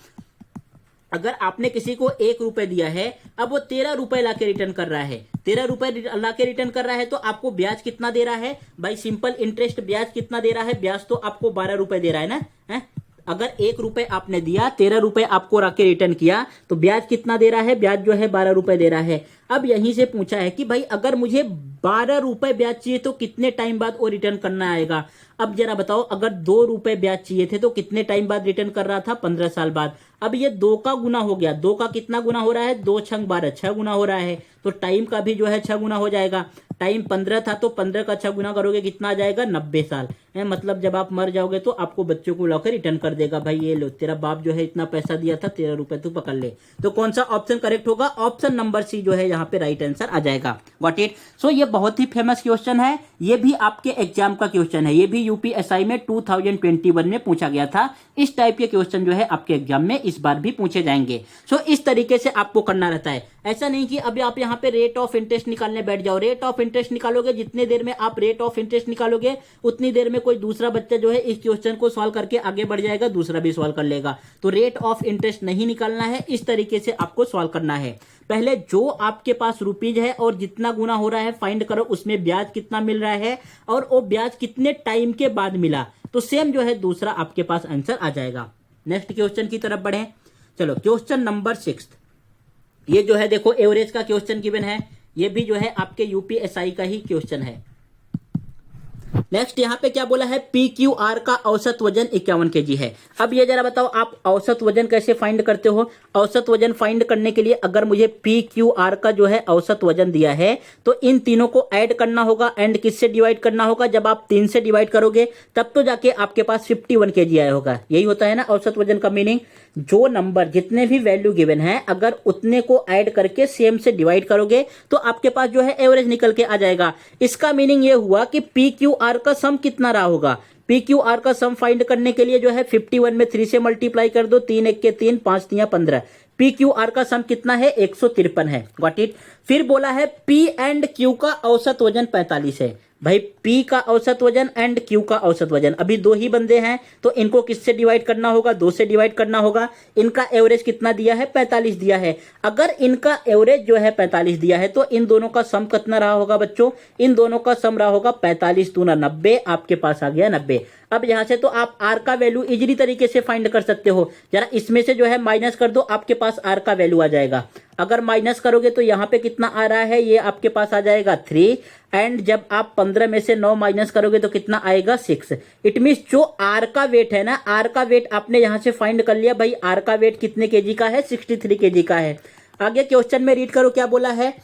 अगर आपने किसी को 1 रुपए दिया है, अब वो 13 रुपए लाके रिटर्न कर रहा है, 13 रुपए लाके रिटर्न कर रहा है, तो आपको ब्याज कितना दे रहा है भाई? सिंपल इंटरेस्ट ब्याज कितना दे रहा है? ब्याज तो आपको 12 रुपए दे रहा है ना, है? अगर 1 रुपए आपने दिया, 13 रुपए आपको रखे रिटर्न किया, तो ब्याज कितना दे रहा है? ब्याज जो है 12 रुपए दे रहा है। अब यहीं से पूछा है कि भाई अगर मुझे 12 रुपए ब्याज चाहिए तो कितने टाइम बाद वो रिटर्न करना आएगा। अब जरा बताओ, अगर 2 रुपए ब्याज चाहिए थे तो कितने टाइम बाद रिटर्न कर रहा था? 15 साल बाद। अब ये 2 का गुना हो गया, 2 का कितना गुना हो रहा है? 2 छंग 12, 6 गुना हो रहा है, तो टाइम का भी जो है 6 गुना हो जाएगा। टाइम 15 था तो 15 का 6 गुना करोगे, कितना आ जाएगा? 90 साल है। मतलब जब आप मर जाओगे तो आपको बच्चों को लाकर रिटर्न कर देगा, भाई ये लो तेरा बाप जो है इतना पैसा दिया था, 13 रुपए तू पकड़ ले। तो कौन सा ऑप्शन करेक्ट होगा? ऑप्शन नंबर सी जो है यहाँ पे राइट आंसर आ जाएगा। What it. सो ये बहुत ही फेमस क्वेश्चन है, ये भी आपके एग्जाम का क्वेश्चन है, ये भी यूपीएसआई में 2021 में पूछा गया था। इस टाइप के क्वेश्चन जो है आपके एग्जाम में इस बार भी पूछे जाएंगे। सो इस तरीके से आपको करना रहता है। ऐसा नहीं कि अभी आप यहाँ पे रेट ऑफ इंटरेस्ट निकालने बैठ जाओ। रेट ऑफ इंटरेस्ट निकालोगे, जितनी देर में आप रेट ऑफ इंटरेस्ट निकालोगे उतनी देर में कोई दूसरा बच्चा जो है इस क्वेश्चन को सॉल्व करके आगे बढ़ जाएगा, दूसरा भी सॉल्व कर लेगा। तो रेट ऑफ इंटरेस्ट नहीं निकालना है, इस तरीके से आपको सॉल्व करना है। पहले जो आपके पास रुपीज है और जितना गुना हो रहा है फाइंड करो, उसमें ब्याज कितना मिल रहा है और वो ब्याज कितने टाइम के बाद मिला, तो सेम जो है दूसरा आपके पास आंसर आ जाएगा। नेक्स्ट क्वेश्चन की तरफ बढ़े। चलो क्वेश्चन नंबर 6, ये जो है देखो एवरेज का क्वेश्चन गिवन है, ये भी जो है आपके यूपीएसआई का ही क्वेश्चन है। नेक्स्ट यहाँ पे क्या बोला है? PQR का औसत वजन 51 kg है। अब ये जरा बताओ, आप औसत वजन कैसे फाइंड करते हो? औसत वजन फाइंड करने के लिए अगर मुझे PQR का जो है औसत वजन दिया है तो इन तीनों को ऐड करना होगा। एंड किससे डिवाइड करना होगा? जब आप 3 से डिवाइड करोगे तब तो जाके आपके पास 51 kg आया होगा। यही होता है ना औसत वजन का मीनिंग। जो नंबर जितने भी वैल्यू गिवन है अगर उतने को ऐड करके सेम से डिवाइड करोगे तो आपके पास जो है एवरेज निकल के आ जाएगा। इसका मीनिंग ये हुआ कि PQR का सम कितना रहा होगा। PQR का सम फाइंड करने के लिए जो है 51 में 3 से मल्टीप्लाई कर दो, 3 1 के 3, 5 3 15। PQR का सम कितना है? 153 है। Got it. फिर बोला है P एंड Q का औसत वजन 45 है। भाई P का औसत वजन एंड Q का औसत वजन, अभी 2 ही बंदे हैं तो इनको किससे डिवाइड करना होगा? 2 से डिवाइड करना होगा। इनका एवरेज कितना दिया है? 45 दिया है। अगर इनका एवरेज जो है 45 दिया है तो इन दोनों का सम कितना रहा होगा बच्चों? इन दोनों का सम रहा होगा 45 दूना 90, आपके पास आ गया 90। अब यहां से तो आप R का वैल्यू इजीली तरीके से फाइंड कर सकते हो। जरा इसमें से जो है माइनस कर दो, आपके पास R का वैल्यू आ जाएगा। अगर माइनस करोगे तो यहाँ पे कितना आ रहा है? ये आपके पास आ जाएगा 3। एंड जब आप 15 में से 9 माइनस करोगे तो कितना आएगा? 6। इट मीन्स जो R का वेट है ना, R का वेट आपने यहां से फाइंड कर लिया। भाई R का वेट कितने केजी का है? 63 केजी का है। आगे क्वेश्चन में रीड करो क्या बोला है?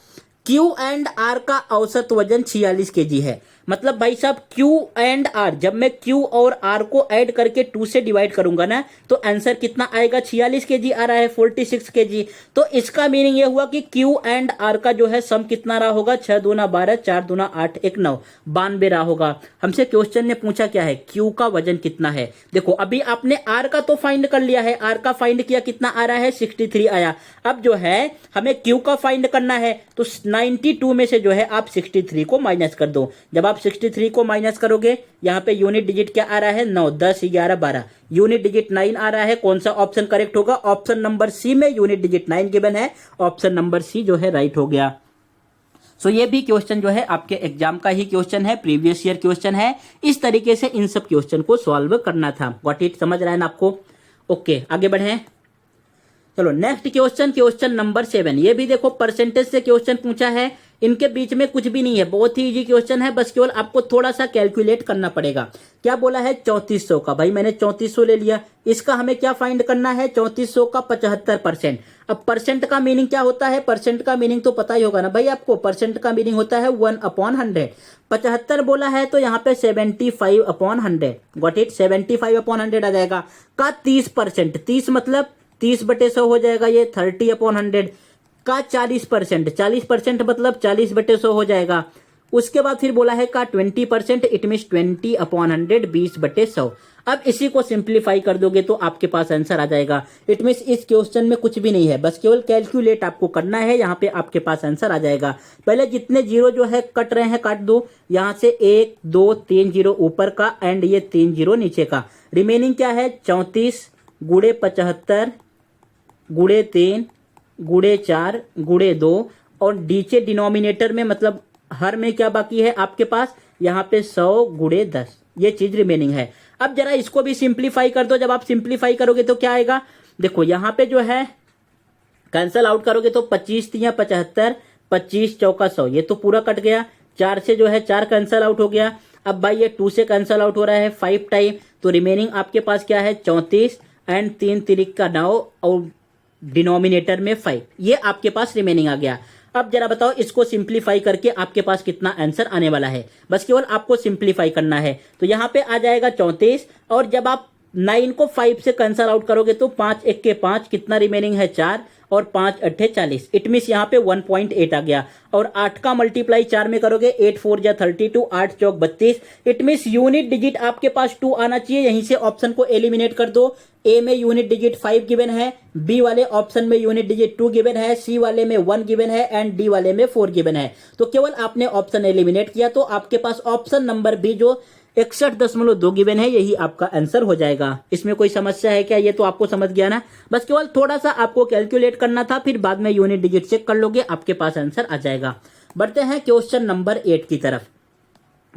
Q एंड R का औसत वजन 46 केजी है। मतलब भाई साहब Q एंड R, जब मैं Q और R को ऐड करके 2 से डिवाइड करूंगा ना तो आंसर कितना आएगा? 46 केजी आ रहा है, 46 केजी। तो इसका मीनिंग ये हुआ कि Q एंड R का जो है सम कितना रहा होगा? 6 दूना 12, 4 दूना 8, 1 9, 92 रहा होगा। हमसे क्वेश्चन ने पूछा क्या है? Q का वजन कितना है। देखो अभी आपने R का तो फाइंड कर लिया है, R का फाइंड किया, कितना आ रहा है? 63 आया। अब जो है हमें Q का फाइंड करना है तो 92 में से जो है आप 63 को माइनस कर दो। जब आप 63 को माइनस करोगे यहाँ पे यूनिट डिजिट क्या आ रहा है? 9, 10, 11, 12, यूनिट डिजिट 9 आ रहा है। कौन सा ऑप्शन करेक्ट होगा? ऑप्शन नंबर सी में यूनिट डिजिट 9 गिवन है, ऑप्शन नंबर सी जो है राइट हो गया। सो ये भी क्वेश्चन जो है आपके एग्जाम का ही क्वेश्चन है, प्रीवियस ईयर क्वेश्चन है। इस तरीके से इन सब क्वेश्चन को सॉल्व करना था। व्हाट इट, समझ रहा है ना आपको? ओके आगे बढ़े। चलो नेक्स्ट क्वेश्चन, क्वेश्चन नंबर 7। ये भी देखो परसेंटेज से क्वेश्चन पूछा है। इनके बीच में कुछ भी नहीं है, बहुत ही इजी क्वेश्चन है, बस केवल आपको थोड़ा सा कैलकुलेट करना पड़ेगा। क्या बोला है 3400 का, भाई मैंने 3400 ले लिया, इसका हमें क्या फाइंड करना है 3400 का 75%। अब परसेंट का मीनिंग क्या होता है, परसेंट का मीनिंग तो पता ही होगा ना भाई आपको, परसेंट का मीनिंग होता है 1/100। 75 बोला है तो यहाँ पे 75/100, गॉट इट, 75/100 आ जाएगा। का 30%, 30 मतलब 30/100 हो जाएगा ये 30/100। का 40%, 40% मतलब 40/100 हो जाएगा। उसके बाद फिर बोला है का 20%, इट मीन्स 20/100, 20/100। अब इसी को सिंप्लीफाई कर दोगे तो आपके पास आंसर आ जाएगा। इट मीन्स इस क्वेश्चन में कुछ भी नहीं है, बस केवल कैलकुलेट आपको करना है, यहाँ पे आपके पास आंसर आ जाएगा। पहले जितने जीरो जो है कट रहे हैं काट दो, यहाँ से 1 2 3 जीरो ऊपर का एंड ये 3 जीरो नीचे का। रिमेनिंग क्या है 34 गुणे 75 गुणे 3 गुणे 4 गुणे 2 और नीचे डिनोमिनेटर में मतलब हर में क्या बाकी है आपके पास, यहाँ पे 100 गुणे 10, ये चीज रिमेनिंग है। अब जरा इसको भी सिंप्लीफाई कर दो, जब आप सिंप्लीफाई करोगे तो क्या आएगा, देखो यहाँ पे जो है कैंसल आउट करोगे तो 25 3 75, 25 चौका 100, ये तो पूरा कट गया। 4 से जो है 4 कैंसल आउट हो गया। अब भाई ये 2 से कैंसल आउट हो रहा है 5 टाइम, तो रिमेनिंग आपके पास क्या है 34 एंड 3 तिरिक का 9 और डिनोमिनेटर में 5, ये आपके पास रिमेनिंग आ गया। अब जरा बताओ इसको सिंप्लीफाई करके आपके पास कितना आंसर आने वाला है, बस केवल आपको सिंप्लीफाई करना है। तो यहाँ पे आ जाएगा 34 और जब आप 9 को 5 से कैंसल आउट करोगे तो 5 1 के 5, कितना रिमेनिंग है 4 और 5 8 40, इट मीन्स यहाँ पे 1.8 आ गया। और 8 का मल्टीप्लाई 4 में करोगे 8 4 जा 32, 8 चौक 32, इट मीन्स यूनिट डिजिट आपके पास 2 आना चाहिए। यहीं से ऑप्शन को एलिमिनेट कर दो। ए में यूनिट डिजिट 5 गिवन है, बी वाले ऑप्शन में यूनिट डिजिट 2 गिवन है, सी वाले में 1 गिवन है एंड डी वाले में 4 गिवन है। तो केवल आपने ऑप्शन एलिमिनेट किया तो आपके पास ऑप्शन नंबर बी जो 61.2 गिवन है यही आपका आंसर हो जाएगा। इसमें कोई समस्या है क्या, ये तो आपको समझ गया ना, बस केवल थोड़ा सा आपको कैलकुलेट करना था, फिर बाद में यूनिट डिजिट चेक कर लोगे आपके पास आंसर आ जाएगा। बढ़ते हैं क्वेश्चन नंबर 8 की तरफ।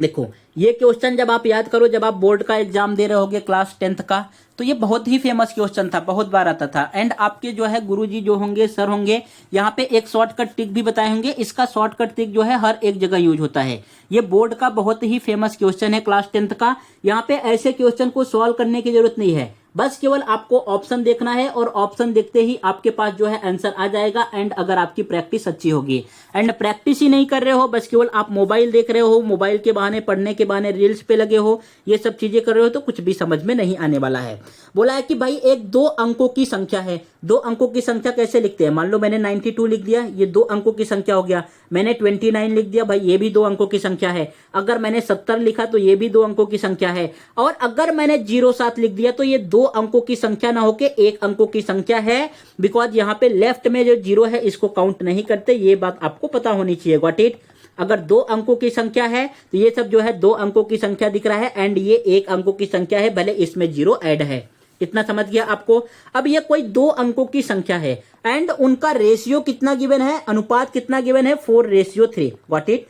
देखो ये क्वेश्चन जब आप याद करो, जब आप बोर्ड का एग्जाम दे रहे होगे क्लास 10th का, तो ये बहुत ही फेमस क्वेश्चन था, बहुत बार आता था। एंड आपके जो है गुरुजी जो होंगे, सर होंगे, यहाँ पे एक शॉर्टकट ट्रिक भी बताए होंगे। इसका शॉर्टकट ट्रिक जो है हर एक जगह यूज होता है। ये बोर्ड का बहुत ही फेमस क्वेश्चन है क्लास 10th का। यहाँ पे ऐसे क्वेश्चन को सॉल्व करने की जरूरत नहीं है, बस केवल आपको ऑप्शन देखना है और ऑप्शन देखते ही आपके पास जो है आंसर आ जाएगा। एंड अगर आपकी प्रैक्टिस अच्छी होगी, एंड प्रैक्टिस ही नहीं कर रहे हो, बस केवल आप मोबाइल देख रहे हो, मोबाइल के बहाने पढ़ने के बहाने रील्स पे लगे हो, ये सब चीजें कर रहे हो, तो कुछ भी समझ में नहीं आने वाला है। बोला है कि भाई एक 2 अंकों की संख्या है। 2 अंकों की संख्या कैसे लिखते हैं, मान लो मैंने 92 लिख दिया, ये 2 अंकों की संख्या हो गया। मैंने 29 लिख दिया, भाई ये भी 2 अंकों की संख्या है। अगर मैंने 70 लिखा तो ये भी 2 अंकों की संख्या है। और अगर मैंने 07 लिख दिया तो ये 2 अंकों की संख्या ना होके 1 अंकों की संख्या है, बिकॉज यहाँ पे लेफ्ट में जो 0 है इसको काउंट नहीं करते, ये बात आपको पता होनी चाहिए। Got it. अगर 2 अंकों की संख्या है तो ये सब जो है 2 अंकों की संख्या दिख रहा है, एंड ये 1 अंकों की संख्या है, भले इसमें 0 ऐड है। इतना समझ गया आपको। अब ये कोई 2 अंकों की संख्या है एंड उनका रेशियो कितना गिवन है, अनुपात कितना गिवन है, 4:3। Got it.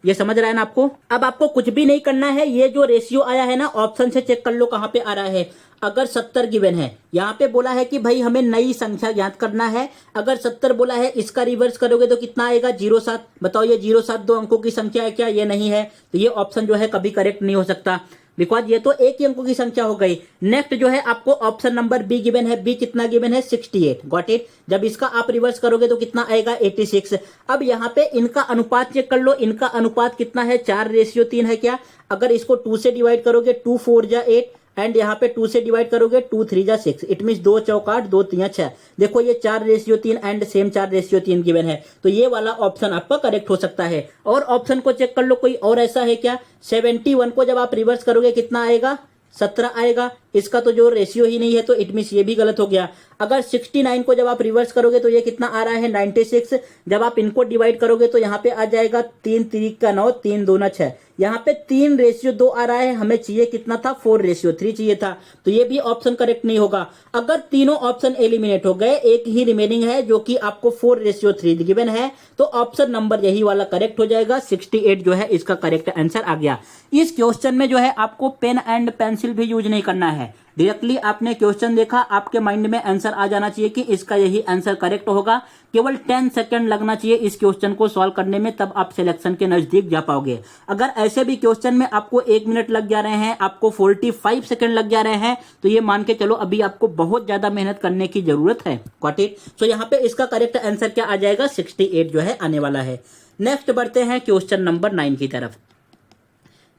ये समझ रहा है ना आपको। अब आपको कुछ भी नहीं करना है, ये जो रेशियो आया है ना ऑप्शन से चेक कर लो कहां पे आ रहा है। अगर 70 गिवन है, यहाँ पे बोला है कि भाई हमें नई संख्या ज्ञात करना है। अगर 70 बोला है, इसका रिवर्स करोगे तो कितना आएगा 07। बताओ ये 07 2 अंकों की संख्या है क्या, ये नहीं है, तो ये ऑप्शन जो है कभी करेक्ट नहीं हो सकता, बिकॉज ये तो 1 ही अंकों की संख्या हो गई। नेक्स्ट जो है आपको ऑप्शन नंबर बी गिवन है। बी कितना गिवन है 68। Got it. जब इसका आप रिवर्स करोगे तो कितना आएगा 86। अब यहाँ पे इनका अनुपात चेक कर लो, इनका अनुपात कितना है 4:3 है क्या। अगर इसको 2 से डिवाइड करोगे 2 4 जा 8 एंड यहाँ पे 2 से डिवाइड करोगे 2 3 जा 6, इट मीन 2 चौक 8 2 3 6। देखो ये 4:3 एंड सेम 4:3 गिवन है, तो ये वाला ऑप्शन आपका करेक्ट हो सकता है। और ऑप्शन को चेक कर लो कोई और ऐसा है क्या। 71 को जब आप रिवर्स करोगे कितना आएगा 17 आएगा। इसका तो जो रेशियो ही नहीं है तो इट मीन्स ये भी गलत हो गया। अगर 69 को जब आप रिवर्स करोगे तो ये कितना आ रहा है 96। जब आप इनको डिवाइड करोगे तो यहाँ पे आ जाएगा 3 3 का 9 3 2 6। यहाँ पे 3:2 आ रहा है, हमें चाहिए कितना था 4:3 चाहिए था, तो ये भी ऑप्शन करेक्ट नहीं होगा। अगर तीनों ऑप्शन एलिमिनेट हो गए, एक ही रिमेनिंग है जो कि आपको 4:3 गिवन है, तो ऑप्शन नंबर यही वाला करेक्ट हो जाएगा। 68 जो है इसका करेक्ट आंसर आ गया। इस क्वेश्चन में जो है आपको पेन एंड पेंसिल भी यूज नहीं करना है, डायरेक्टली आपने क्वेश्चन देखा, आपके माइंड में आंसर आ जाना चाहिए कि इसका यही आंसर करेक्ट होगा। केवल 10 सेकंड लगना चाहिए इस क्वेश्चन को सॉल्व करने में, तब आप सिलेक्शन के नजदीक जा पाओगे। अगर ऐसे भी क्वेश्चन में आपको 1 मिनट लग जा रहे हैं, आपको 45 सेकंड लग जा रहे हैं, तो ये मान के चलो अभी आपको बहुत ज्यादा मेहनत करने की जरूरत है। Got it? सो यहाँ पे इसका करेक्ट आंसर क्या आ जाएगा, 68 जो है आने वाला है। नेक्स्ट बढ़ते हैं क्वेश्चन नंबर 9 की तरफ।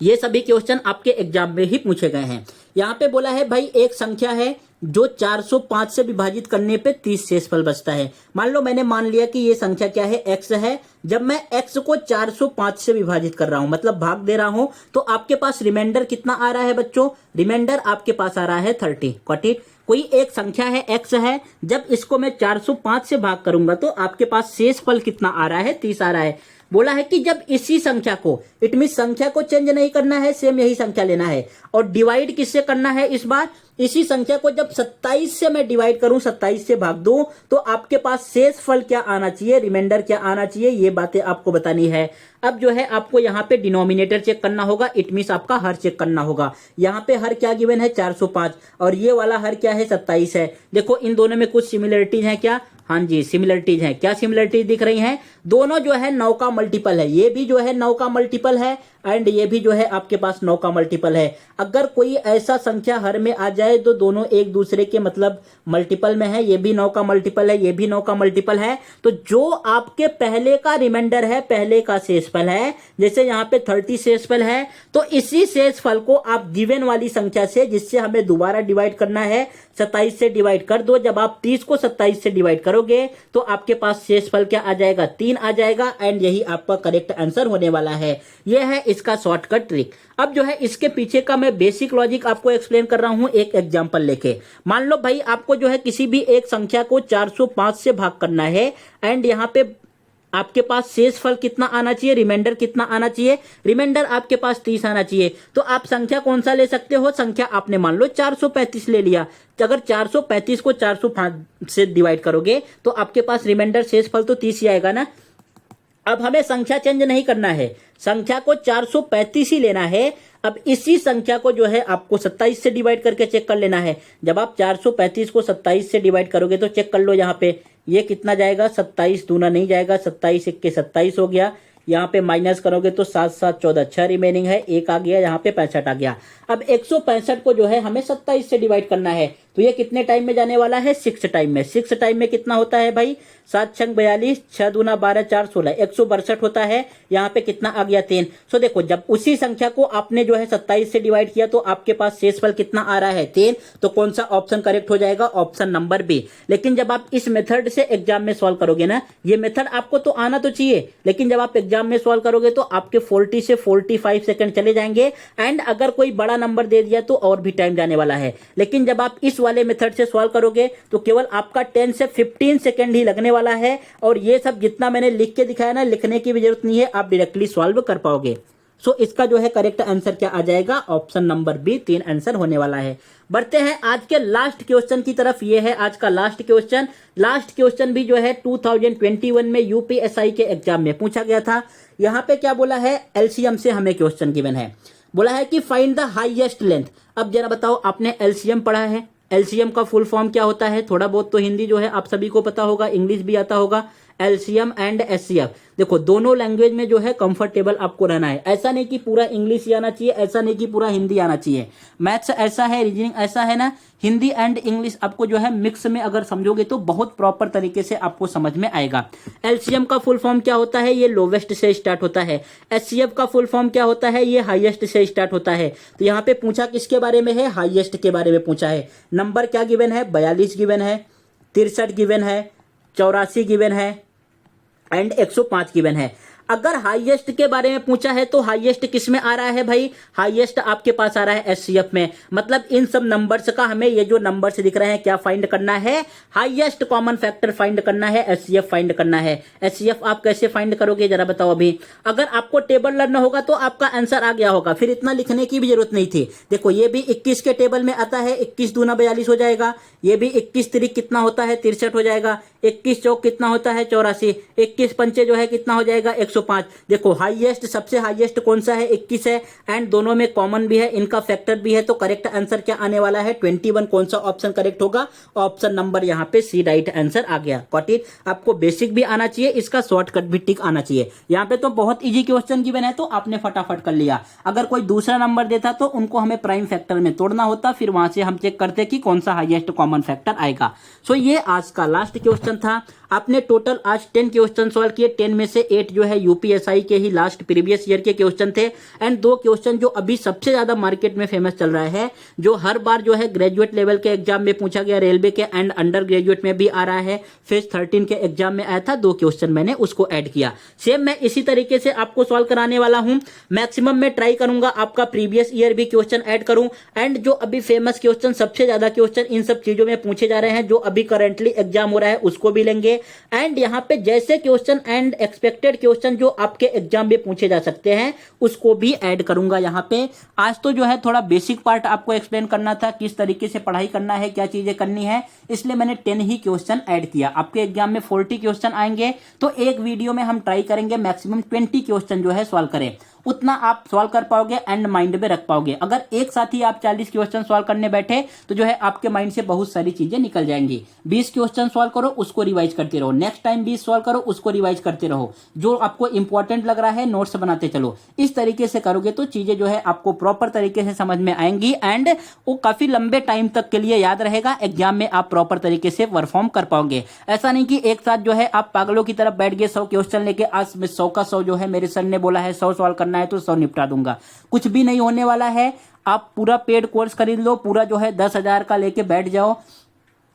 ये सभी क्वेश्चन आपके एग्जाम में ही पूछे गए हैं। यहाँ पे बोला है भाई एक संख्या है जो 405 से विभाजित करने पे 30 शेषफल बचता है। मान लो मैंने मान लिया कि ये संख्या क्या है, x है। जब मैं x को 405 से विभाजित कर रहा हूं, मतलब भाग दे रहा हूं, तो आपके पास रिमाइंडर कितना आ रहा है बच्चों? रिमाइंडर आपके पास आ रहा है 30। Got it? कोई एक संख्या है x है, जब इसको मैं 405 से भाग करूंगा तो आपके पास शेषफल कितना आ रहा है? 30 आ रहा है। बोला है कि जब इसी संख्या को, इट मीन संख्या को चेंज नहीं करना है, सेम यही संख्या लेना है और डिवाइड किससे करना है इस बार? इसी संख्या को जब 27 से मैं डिवाइड करूं, 27 से भाग दूं, तो आपके पास शेषफल क्या आना चाहिए, रिमाइंडर क्या आना चाहिए, ये बातें आपको बतानी है। अब जो है आपको यहाँ पे डिनोमिनेटर चेक करना होगा, इट मीन आपका हर चेक करना होगा। यहाँ पे हर क्या गिवन है? 405 और ये वाला हर क्या है? 27 है। देखो इन दोनों में कुछ सिमिलरिटीज है क्या? हाँ जी सिमिलरिटीज है। क्या सिमिलरिटीज दिख रही हैं? दोनों जो है 9 का मल्टीपल है, ये भी जो है 9 का मल्टीपल है एंड ये भी जो है आपके पास 9 का मल्टीपल है। अगर कोई ऐसा संख्या हर में आ जाए तो दोनों एक दूसरे के मतलब मल्टीपल में है, ये भी 9 का मल्टीपल है, ये भी 9 का मल्टीपल है, तो जो आपके पहले का रिमाइंडर है, पहले का शेषफल है, जैसे यहाँ पे 30 शेषफल है, तो इसी शेषफल को आप गिवन वाली संख्या से, जिससे हमें दोबारा डिवाइड करना है, 27 से डिवाइड कर दो। जब आप 30 को 27 से डिवाइड करोगे तो आपके पास शेषफल क्या आ जाएगा? 3 आ जाएगा एंड यही आपका करेक्ट आंसर होने वाला है। यह है इसका शॉर्टकट ट्रिक। अब जो है इसके पीछे का मैं बेसिक लॉजिक आपको एक्सप्लेन कर रहा हूं एक एग्जांपल लेके। मान लो भाई आपको जो है किसी भी एक संख्या को 405 से भाग करना है एंड यहाँ पे आपके पास शेषफल कितना आना चाहिए, रिमाइंडर कितना आना चाहिए? रिमाइंडर आपके पास 30 आना चाहिए। तो आप संख्या कौन सा ले सकते हो? संख्या आपने मान लो 435 ले लिया। अगर 435 को 405 से डिवाइड करोगे तो आपके पास रिमाइंडर शेषफल तो 30 ही आएगा ना। अब हमें संख्या चेंज नहीं करना है, संख्या को 435 ही लेना है। अब इसी संख्या को जो है आपको 27 से डिवाइड करके चेक कर लेना है। जब आप 435 को 27 से डिवाइड करोगे तो चेक कर लो यहाँ पे ये कितना जाएगा? 27 दूना नहीं जाएगा, 27 1 के 27 हो गया। यहाँ पे माइनस करोगे तो 7 7 14 6 रिमेनिंग है, 1 आ गया, यहाँ पे 65 आ गया। अब 165 को जो है हमें 27 से डिवाइड करना है, तो ये कितने टाइम में जाने वाला है? 6 टाइम में। 6 टाइम में कितना होता है भाई? 7 छंग 42, 6 दूना 12, 4 16, 162 होता है। यहाँ पे कितना आ गया? 3। सो देखो जब उसी संख्या को आपने जो है 27 से डिवाइड किया तो आपके पास शेषफल कितना आ रहा है? 3। तो कौन सा ऑप्शन करेक्ट हो जाएगा? Option number B. लेकिन जब आप इस मेथड से एग्जाम में सॉल्व करोगे ना, ये मेथड आपको तो आना तो चाहिए, लेकिन जब आप एग्जाम में सॉल्व करोगे तो आपके 40 से 45 सेकंड चले जाएंगे एंड अगर कोई बड़ा नंबर दे दिया तो और भी टाइम जाने वाला है। लेकिन जब आप इस वाले मेथड से सॉल्व करोगे तो केवल आपका 10 से 15 सेकंड ही लगने वाला है और ये सब जितना मैंने लिख के दिखाया ना, लिखने की भी जरूरत नहीं है, आप डायरेक्टली सॉल्व कर पाओगे। सो इसका जो है करेक्ट आंसर क्या आ जाएगा? Option number B. 3 आंसर होने वाला है। बढ़ते हैं आज के लास्ट क्वेश्चन की तरफ। ये है आज का लास्ट क्वेश्चन। लास्ट क्वेश्चन भी जो है 2021 में यूपीएसआई के एग्जाम में पूछा गया था। यहाँ पे क्या बोला है? एलसीएम से हमें क्वेश्चन गिवन है। बोला है कि फाइंड द हाईएस्ट लेंथ। अब जरा बताओ, आपने एलसीएम पढ़ा है, एलसीएम का फुल फॉर्म क्या होता है? थोड़ा बहुत तो हिंदी जो है आप सभी को पता होगा, इंग्लिश भी आता होगा। एलसीएम एंड एचसीएफ, देखो दोनों लैंग्वेज में जो है कंफर्टेबल आपको रहना है। ऐसा नहीं कि पूरा इंग्लिश ही आना चाहिए, ऐसा नहीं कि पूरा हिंदी आना चाहिए। मैथ्स ऐसा है, रीजनिंग ऐसा है ना, हिंदी एंड इंग्लिश आपको जो है मिक्स में अगर समझोगे तो बहुत प्रॉपर तरीके से आपको समझ में आएगा। एलसीएम का फुल फॉर्म क्या होता है? ये लोवेस्ट से स्टार्ट होता है। एचसीएफ का फुल फॉर्म क्या होता है? ये हाईएस्ट से स्टार्ट होता है। तो यहाँ पे पूछा किसके बारे में है? हाईएस्ट के बारे में पूछा है। नंबर क्या गिवन है? 42 गिवन है, 63 गिवन है, 84 गिवन है एंड 105 गिवन है। अगर हाईएस्ट के बारे में पूछा है तो हाईएस्ट किस में आ रहा है भाई? हाईएस्ट आपके पास आ रहा है एचसीएफ में। मतलब इन सब नंबर्स का हमें ये जो नंबर्स दिख रहे हैं क्या फाइंड करना है? हाईएस्ट कॉमन फैक्टर फाइंड करना है, एचसीएफ फाइंड करना है। एचसीएफ आप कैसे फाइंड करोगे जरा बताओ अभी? अगर आपको टेबल लर्न होगा तो आपका आंसर आ गया होगा, फिर इतना लिखने की भी जरूरत नहीं थी। देखो ये भी 21 के टेबल में आता है, 21 दूना 42 हो जाएगा। ये भी 21 तिरिक कितना होता है? 63 हो जाएगा। 21 चौक कितना होता है? 84। 21 पंचे जो है कितना हो जाएगा? 105। देखो हाईएस्ट, सबसे हाईएस्ट कौन सा है, 21 है, एंड दोनों में कॉमन भी है, इनका फैक्टर भी है, तो करेक्ट आंसर क्या आने वाला है 21। कौन सा ऑप्शन करेक्ट होगा, ऑप्शन नंबर यहाँ पे सी राइट आंसर आ गया। Got it. आपको बेसिक भी आना चाहिए, इसका शॉर्टकट भी टिक आना चाहिए। यहाँ पे तो बहुत इजी क्वेश्चन गिवन है, तो आपने फटाफट कर लिया। अगर कोई दूसरा नंबर देता तो उनको हमें प्राइम फैक्टर में तोड़ना होता, फिर वहां से हम चेक करते कि कौन सा हाईएस्ट कॉमन फैक्टर आएगा। सो ये आज का लास्ट क्वेश्चन था। आपने टोटल आज 10 क्वेश्चन सॉल्व किए, 10 में से 8 जो है यूपीएसआई के ही लास्ट प्रीवियस ईयर के क्वेश्चन थे, एंड 2 क्वेश्चन जो अभी सबसे ज्यादा मार्केट में फेमस चल रहा है, जो हर बार जो है ग्रेजुएट लेवल के एग्जाम में पूछा गया, रेलवे के एंड अंडर ग्रेजुएट में भी आ रहा है, फेज 13 के एग्जाम में आया था, 2 क्वेश्चन मैंने उसको ऐड किया। सेम मैं इसी तरीके से आपको सॉल्व कराने वाला हूं। मैक्सिमम मैं ट्राई करूंगा आपका प्रीवियस ईयर भी क्वेश्चन ऐड करूं, एंड जो अभी फेमस क्वेश्चन, सबसे ज्यादा क्वेश्चन इन सब चीजों में पूछे जा रहे हैं, जो अभी करंटली एग्जाम हो रहा है, उसको भी लेंगे। एंड यहाँ पे जैसे क्वेश्चन एंड एक्सपेक्टेड क्वेश्चन जो आपके एग्जाम में पूछे जा सकते हैं, उसको भी ऐड करूंगा यहाँ पे। आज तो जो है थोड़ा बेसिक पार्ट आपको एक्सप्लेन करना था, किस तरीके से पढ़ाई करना है, क्या चीजें करनी है, इसलिए मैंने 10 ही क्वेश्चन ऐड किया। आपके एग्जाम में 40 क्वेश्चन आएंगे, तो एक वीडियो में हम ट्राई करेंगे मैक्सिमम 20 क्वेश्चन जो है सॉल्व करें, उतना आप सॉल्व कर पाओगे एंड माइंड में रख पाओगे। अगर एक साथ ही आप 40 क्वेश्चन सॉल्व करने बैठे तो जो है आपके माइंड से बहुत सारी चीजें निकल जाएंगी। 20 क्वेश्चन सॉल्व करो, उसको रिवाइज करते रहो, नेक्स्ट टाइम 20 सॉल्व करो, उसको रिवाइज करते रहो, जो आपको इंपॉर्टेंट लग रहा है नोट्स बनाते चलो। इस तरीके से करोगे तो चीजें जो है आपको प्रॉपर तरीके से समझ में आएंगी, एंड वो काफी लंबे टाइम तक के लिए याद रहेगा। एग्जाम में आप प्रॉपर तरीके से परफॉर्म कर पाओगे। ऐसा नहीं कि एक साथ जो है आप पागलों की तरफ बैठ गए 100 क्वेश्चन लेके, आज 100 का 100 जो है मेरे सर ने बोला है 100 सॉल्व करना है तो 100 निपटा दूंगा। कुछ भी नहीं होने वाला है। आप पूरा पेड कोर्स खरीद लो, पूरा जो है 10,000 का लेके बैठ जाओ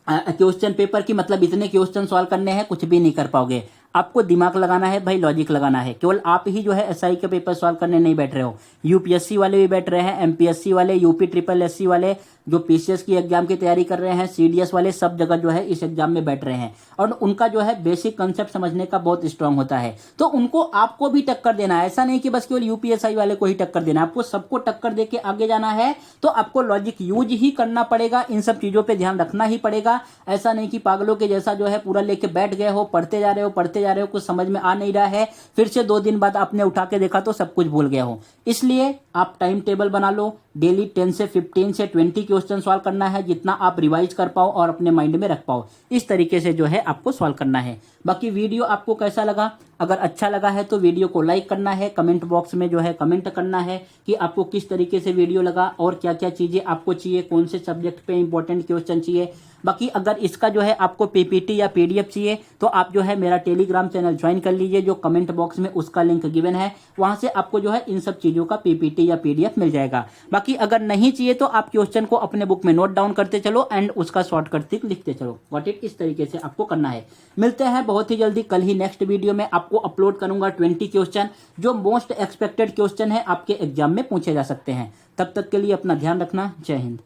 क्वेश्चन पेपर की, मतलब इतने क्वेश्चन सॉल्व करने हैं, कुछ भी नहीं कर पाओगे। आपको दिमाग लगाना है भाई, लॉजिक लगाना है। केवल आप ही जो है एसआई के पेपर सॉल्व करने नहीं बैठ रहे हो, यूपीएससी वाले भी बैठ रहे हैं, एमपीएससी वाले, यूपी ट्रिपल एससी वाले, जो पीसीएस की एग्जाम की तैयारी कर रहे हैं, सीडीएस वाले, सब जगह जो है इस एग्जाम में बैठ रहे हैं, और उनका जो है बेसिक कंसेप्ट समझने का बहुत स्ट्रांग होता है। तो उनको आपको भी टक्कर देना है। ऐसा नहीं कि बस केवल यूपीएससी वाले को ही टक्कर देना है, आपको सबको टक्कर देके आगे जाना है। तो आपको लॉजिक यूज ही करना पड़ेगा, इन सब चीजों पर ध्यान रखना ही पड़ेगा। ऐसा नहीं कि पागलों के जैसा जो है पूरा लेके बैठ गए हो, पढ़ते जा रहे हो, कुछ समझ में आ नहीं रहा है, फिर से 2 दिन बाद आपने उठा के देखा तो सब कुछ भूल गया हो। इसलिए आप टाइम टेबल बना लो, डेली 10 से 15 से 20 क्वेश्चन सॉल्व करना है, जितना आप रिवाइज कर पाओ और अपने माइंड में रख पाओ, इस तरीके से जो है आपको सॉल्व करना है। बाकी वीडियो आपको कैसा लगा? अगर अच्छा लगा है तो वीडियो को लाइक करना है, कमेंट बॉक्स में जो है कमेंट करना है कि आपको किस तरीके से वीडियो लगा और क्या क्या चीजें आपको चाहिए, कौन से सब्जेक्ट पे इंपॉर्टेंट क्वेश्चन चाहिए। बाकी अगर इसका जो है आपको पीपीटी या पीडीएफ चाहिए तो आप जो है मेरा टेलीग्राम चैनल ज्वाइन कर लीजिए, जो कमेंट बॉक्स में उसका लिंक गिवन है, वहां से आपको जो है इन सब चीजों का पीपीटी या पीडीएफ मिल जाएगा। बाकी अगर नहीं चाहिए तो आप क्वेश्चन को अपने बुक में नोट डाउन करते चलो एंड उसका शॉर्टकट ट्रिक लिखते चलो। व्हाट इट, इस तरीके से आपको करना है। मिलते हैं बहुत ही जल्दी, कल ही नेक्स्ट वीडियो में आपको अपलोड करूंगा 20 क्वेश्चन, जो मोस्ट एक्सपेक्टेड क्वेश्चन है आपके एग्जाम में पूछे जा सकते हैं। तब तक के लिए अपना ध्यान रखना। जय हिंद।